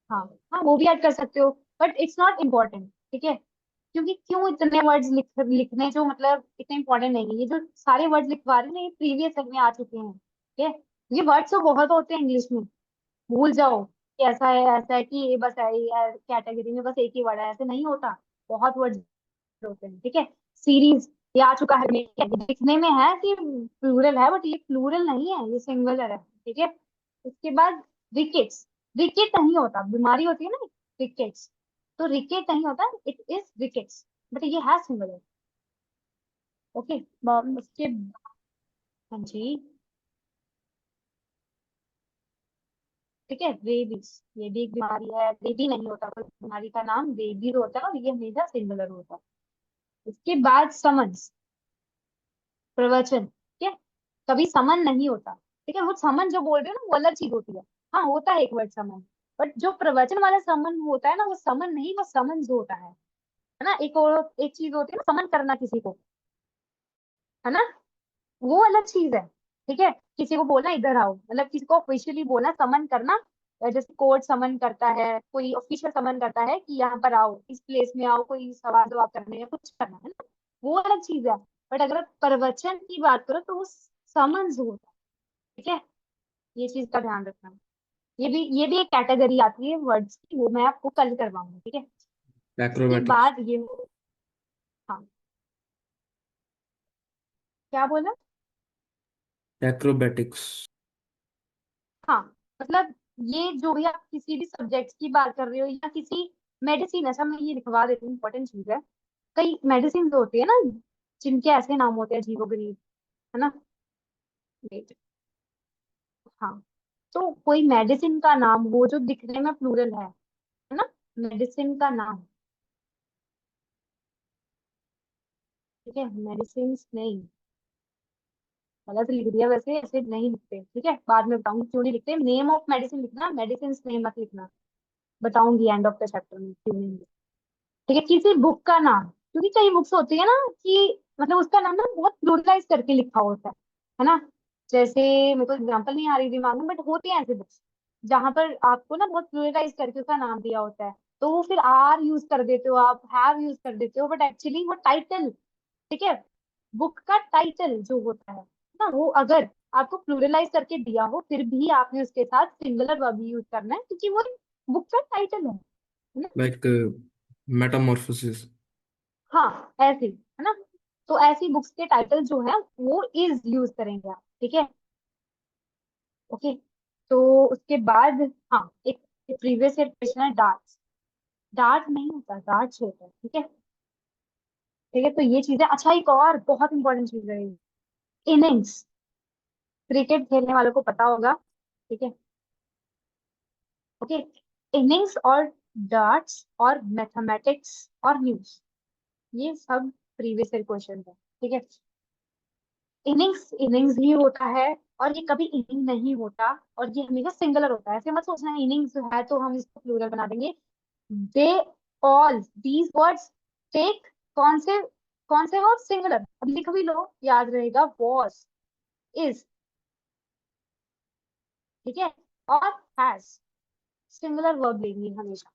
हाँ, हाँ वो भी ऐड कर सकते हो, बट इट्स नॉट इम्पोर्टेंट, ठीक है, क्योंकि क्यों इतने वर्ड्स लिखने जो मतलब इतने इंपॉर्टेंट नहीं है, ये जो सारे वर्ड्स लिखवा रहे हैं ना, ये प्रीवियस में आ चुके हैं, ठीक है। ये वर्ड्स तो बहुत होते हैं इंग्लिश में, भूल जाओ कि ऐसा है कि ये बस है, कैटेगरी में बस एक ही वर्ड है, ऐसे नहीं होता, बहुत वर्ड्स होते हैं, ठीक है। सीरीज ये आ चुका है, दिखने में है कि प्लूरल है, बट ये प्लूरल नहीं है, ये सिंगुलर है, ठीक है। उसके बाद विकेट्स, विकेट नहीं होता, बीमारी होती है ना, विकेट्स, तो रिकेट नहीं होता, इट इज विकेट्स, बट ये है सिंगुलर, ओके। मैम उसके हाँ जी, ठीक है, रेबीज, ये भी एक बीमारी है, रेबी नहीं होता, पर बीमारी का नाम रेबीज होता है, और ये हमेशा सिंगुलर होता है। उसके बाद समन्स, प्रवचन, ठीक है, कभी समन नहीं होता, ठीक है, वो समन जो बोल रहे हो ना वो अलग चीज होती है, हाँ होता है एक वर्ड समन, बट जो प्रवचन वाला समन होता है ना, वो समन नहीं, वो समन्स होता है ना, एक चीज होती है ना समन करना किसी को, है ना, वो अलग चीज है, ठीक है। किसी को बोलना इधर आओ, मतलब किसी को ऑफिशियली बोलना, समन करना, जैसे कोर्ट समन करता है, कोई ऑफिशियल समन करता है कि यहाँ पर आओ, इस प्लेस में आओ, कोई सवाल जवाब करने या कुछ करना है ना, वो अलग चीज है। बट अगर प्रवचन की बात करो तो वो समन्स होता है। ठीक है, ये चीज का ध्यान रखना। ये भी एक कैटेगरी आती है वर्ड्स की, वो मैं आपको कल करवाऊंगी। ठीक है, उसके एक्रोबैटिक्स। बाद ये हाँ, क्या बोला? एक्रोबैटिक्स। हाँ, मतलब ये जो भी आप किसी भी सब्जेक्ट की बात कर रहे हो या किसी मेडिसिन, ऐसा मैं ये लिखवा देती हूँ, इंपॉर्टेंट चीज है। कई मेडिसिन होती है ना जिनके ऐसे नाम होते हैं अजीबोगरीब, है ना। Wait, हाँ, तो कोई मेडिसिन का नाम हो जो दिखने में प्लूरल है ना, मेडिसिन का नाम। ठीक है, मेडिसिन नहीं, गलत लिख दिया वैसे, ऐसे नहीं लिखते। ठीक है, बाद में बताऊंगी क्यों नहीं लिखते। नेम ऑफ मेडिसिन लिखना, मेडिसिन नेम मत लिखना, बताऊंगी एंड ऑफ द चैप्टर में क्यों नहीं। ठीक है, किसी बुक का नाम, क्योंकि कई बुक्स होती है ना कि मतलब उसका नाम ना बहुत प्लूरलाइज करके लिखा होता है ना। जैसे मेरे को एग्जांपल नहीं आ रही दिमाग में, बट होती है ऐसे बुक्स जहां पर आपको ना बहुत प्लूरलाइज करके उसका नाम दिया होता है, तो वो फिर आर यूज कर देते हो आप, हैव यूज कर देते हो, बट एक्चुअली वो टाइटल, ठीक है, बुक का टाइटल जो होता है ना, वो अगर आपको प्लूरलाइज करके दिया हो फिर भी आपने उसके साथ सिंगुलर वर्ब यूज करना है, क्योंकि वो बुक का टाइटल है ना? Like Metamorphosis. हाँ, ऐसे ही, है ना। तो ऐसी बुक्स के टाइटल जो है वो इज यूज करेंगे आप। ठीक है, ओके। तो उसके बाद हाँ, एक प्रीवियस ईयर क्वेश्चन है, डार्ट्स। डार्ट नहीं होता, डार्ट्स होता है। ठीक है, ठीक है, तो ये चीजें। अच्छा, एक और बहुत इंपॉर्टेंट चीज है, इनिंग्स। क्रिकेट खेलने वालों को पता होगा। ठीक है, ओके। इनिंग्स और डार्ट्स और मैथमेटिक्स और न्यूज, ये सब प्रीवियस ईयर क्वेश्चन है। ठीक है, इनिंग्स इनिंग्स ही होता है, और ये कभी इनिंग नहीं होता, और ये हमेशा सिंगुलर होता है। ऐसे मत सोचना इनिंग्स है तो हम इसको प्लूरल बना देंगे। They all these words take कौन से वर्ड सिंगुलर, अब लिख भी लो, याद रहेगा, वॉज, इज, ठीक है, और हैज, सिंगुलर वर्ब लेंगे हमेशा।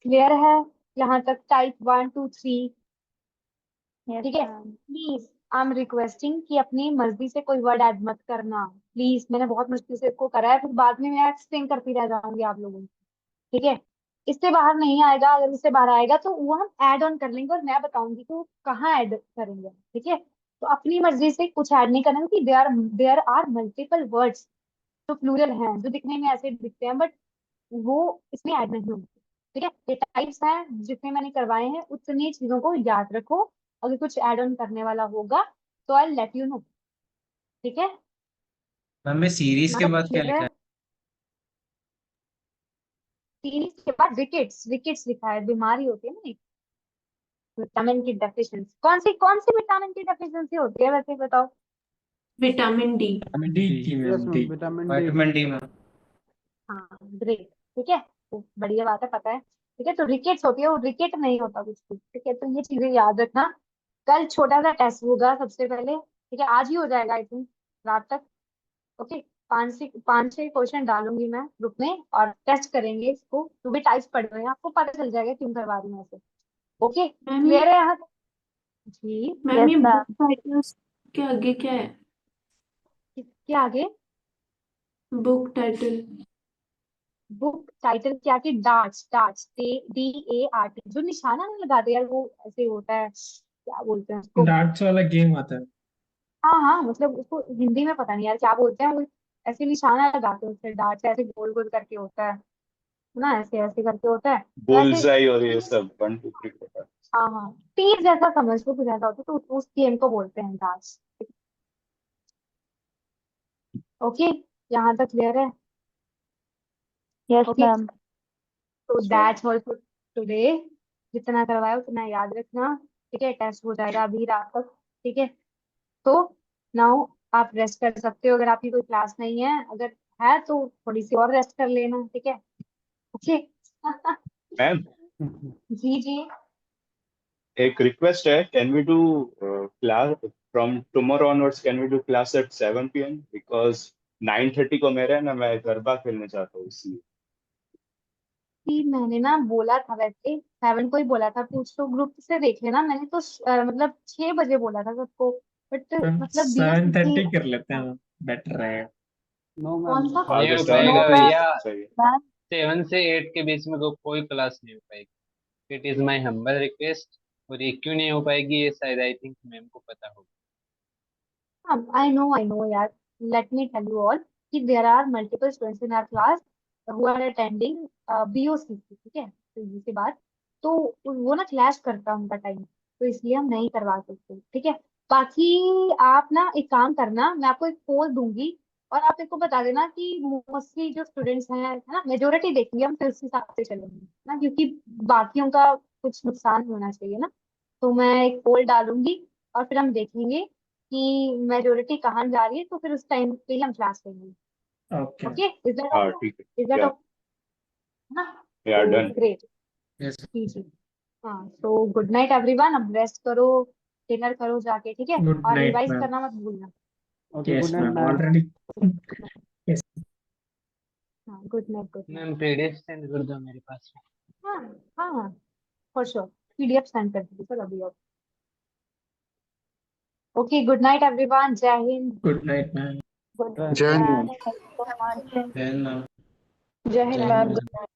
क्लियर है यहाँ तक? टाइप 1 2 3। Yes, ठीक है, ma'am. Please I am requesting कि अपनी मर्जी से कोई वर्ड ऐड मत करना प्लीज। मैंने बहुत मुश्किल से इसको करा है, फिर बाद में मैं एक्सप्लेन करती रह जाऊंगी आप लोगों को। ठीक है, इससे बाहर नहीं आएगा, अगर इससे बाहर आएगा तो वो हम ऐड ऑन कर लेंगे और मैं बताऊंगी तो कहाँ ऐड करेंगे। ठीक है, तो अपनी मर्जी से कुछ ऐड नहीं करना, क्योंकि देयर आर मल्टीपल वर्ड्स जो प्लूरल हैं, जो दिखने में ऐसे दिखते हैं बट वो इसमें ऐड नहीं होंगे। ठीक है, ये टाइप्स हैं जितने मैंने करवाए हैं, उतनी चीजों को याद रखो। अगर कुछ ऐड ऑन करने वाला होगा तो आई लेट यू नो। ठीक है, मैम में सीरीज ना के तो बाद क्या क्लियर लिखा है? है? सीरीज के बाद विकेट्स, विकेट्स लिखा है, बीमारी होती है ना एक, विटामिन की डेफिशिएंसी। कौन सी विटामिन की डेफिशिएंसी होती है वैसे बताओ? Vitamin D. विटामिन डी की yes ma'am, D. Ma'am, vitamin D. Vitamin D ma'am. हाँ, ग्रेट। ठीक है, तो बढ़िया बात है, पता है। ठीक है, तो रिकेट्स होती है, वो रिकेट नहीं होता कुछ भी। ठीक है, तो ये चीजें याद रखना। कल छोटा सा टेस्ट होगा सबसे पहले। ठीक है, आज ही हो जाएगा आई थिंक, रात तक। ओके, 5 से 6 क्वेश्चन डालूंगी मैं ग्रुप में और टेस्ट करेंगे इसको। तो भी टाइप्स पढ़ रहे हैं, आपको पता चल जाएगा क्यों करवा रही हूँ ऐसे। ओके, मैम ये क्लियर है यहाँ तक? जी, मैम Yes, ये बुक ma'am. टाइटल्स के आगे क्या है? किसके आगे? Book title. बुक टाइटल के आगे डार्ट्स, डार्ट्स, DART, जो निशाना नहीं लगाते यार, वो ऐसे होता है, क्या बोलते हैं उसको? डार्ट्स वाला गेम आता है। हाँ हाँ, मतलब उसको हिंदी में पता नहीं यार क्या बोलते हैं वो, ऐसे निशाना लगाते हैं उससे, डार्ट ऐसे गोल गोल करके होता है ना, ऐसे ऐसे करके होता है तो ऐसे। बुलजाई और ये सब 1 2 3 होता है। हाँ हाँ, तीर जैसा समझ लो, कुछ ऐसा होता है, तो उस गेम को बोलते हैं डार्ट्स। ओके, यहाँ तक क्लियर है? Yes, okay, ma'am. तो दैट्स ऑल फॉर टुडे। जितना करवाया उतना याद रखना। ठीक है, टेस्ट हो जाएगा अभी रात तक। ठीक है, तो नाउ आप रेस्ट कर सकते हो, अगर आपकी कोई क्लास नहीं है, अगर है तो थोड़ी सी और रेस्ट कर लेना। ठीक है, ओके। मैम, जी जी। एक रिक्वेस्ट है, can we do class from tomorrow onwards, can we do class at 7 PM, because 9:30 को मेरा है ना, मैं गरबा खेलने चाहता हूँ इसलिए। कि मैंने ना बोला था, वैसे 7 को ही बोला था, पूछ तो ग्रुप से देख लेना, मैंने तो मतलब 6 बजे बोला था सबको, बट हम मतलब 7:30 BSc कर लेते हाँ, हैं, बेटर रहेगा। नो कौन मैम। सा हाँ नहीं तो हो 7 नो पाएगा मैम, भैया। सही है। मैम 7 से 8 के बीच में कोई क्लास नहीं हो पाएगी। It is my humble request. और ये क्यों नहीं हो पाएगी, ये शायद आई थिंक मैम को पता होगा। I know यार, let me tell you all कि there are multiple students in our class who are attending BOCC, ठीक है, तो इसके बाद तो वो ना क्लैश करता है उनका टाइम, तो इसलिए हम नहीं करवा सकते, ठीक है। बाकी आप ना एक काम करना, मैं आपको एक पोल दूंगी और आप इसको बता देना कि मोस्टली जो स्टूडेंट्स हैं, है ना, मेजोरिटी देखेंगे हम, फिर उस हिसाब से चलेंगे ना, क्योंकि बाकियों का कुछ नुकसान नहीं होना चाहिए ना। तो मैं एक पोल डालूंगी और फिर हम देखेंगे कि मेजोरिटी कहाँ जा रही है, तो फिर उस टाइम पे ही हम क्लास लेंगे। ओके। ओके, हाँ ठीक है। इज दैट या ना? या तो डन। Great, yes. ठीक है। हाँ, तो गुड नाइट एवरीवन, अब रेस्ट करो, डिनर करो जाके, ठीक है, गुड और नाइट रिवाइज मैम। करना मत भूलना। Okay, good yes night ma'am, ma'am. Already. Yes. हाँ, good night, good night. Ma'am PDF send कर दो मेरे पास में। हाँ हाँ हाँ, फॉर श्योर, PDF सेंड कर दीजिए सर अभी आप। ओके, गुड नाइट एवरीवन, जय Hind. Good night ma'am. Good जय Hind night. Ma'am. Thank you so much. then जय हिंद जय मैम। हिंद।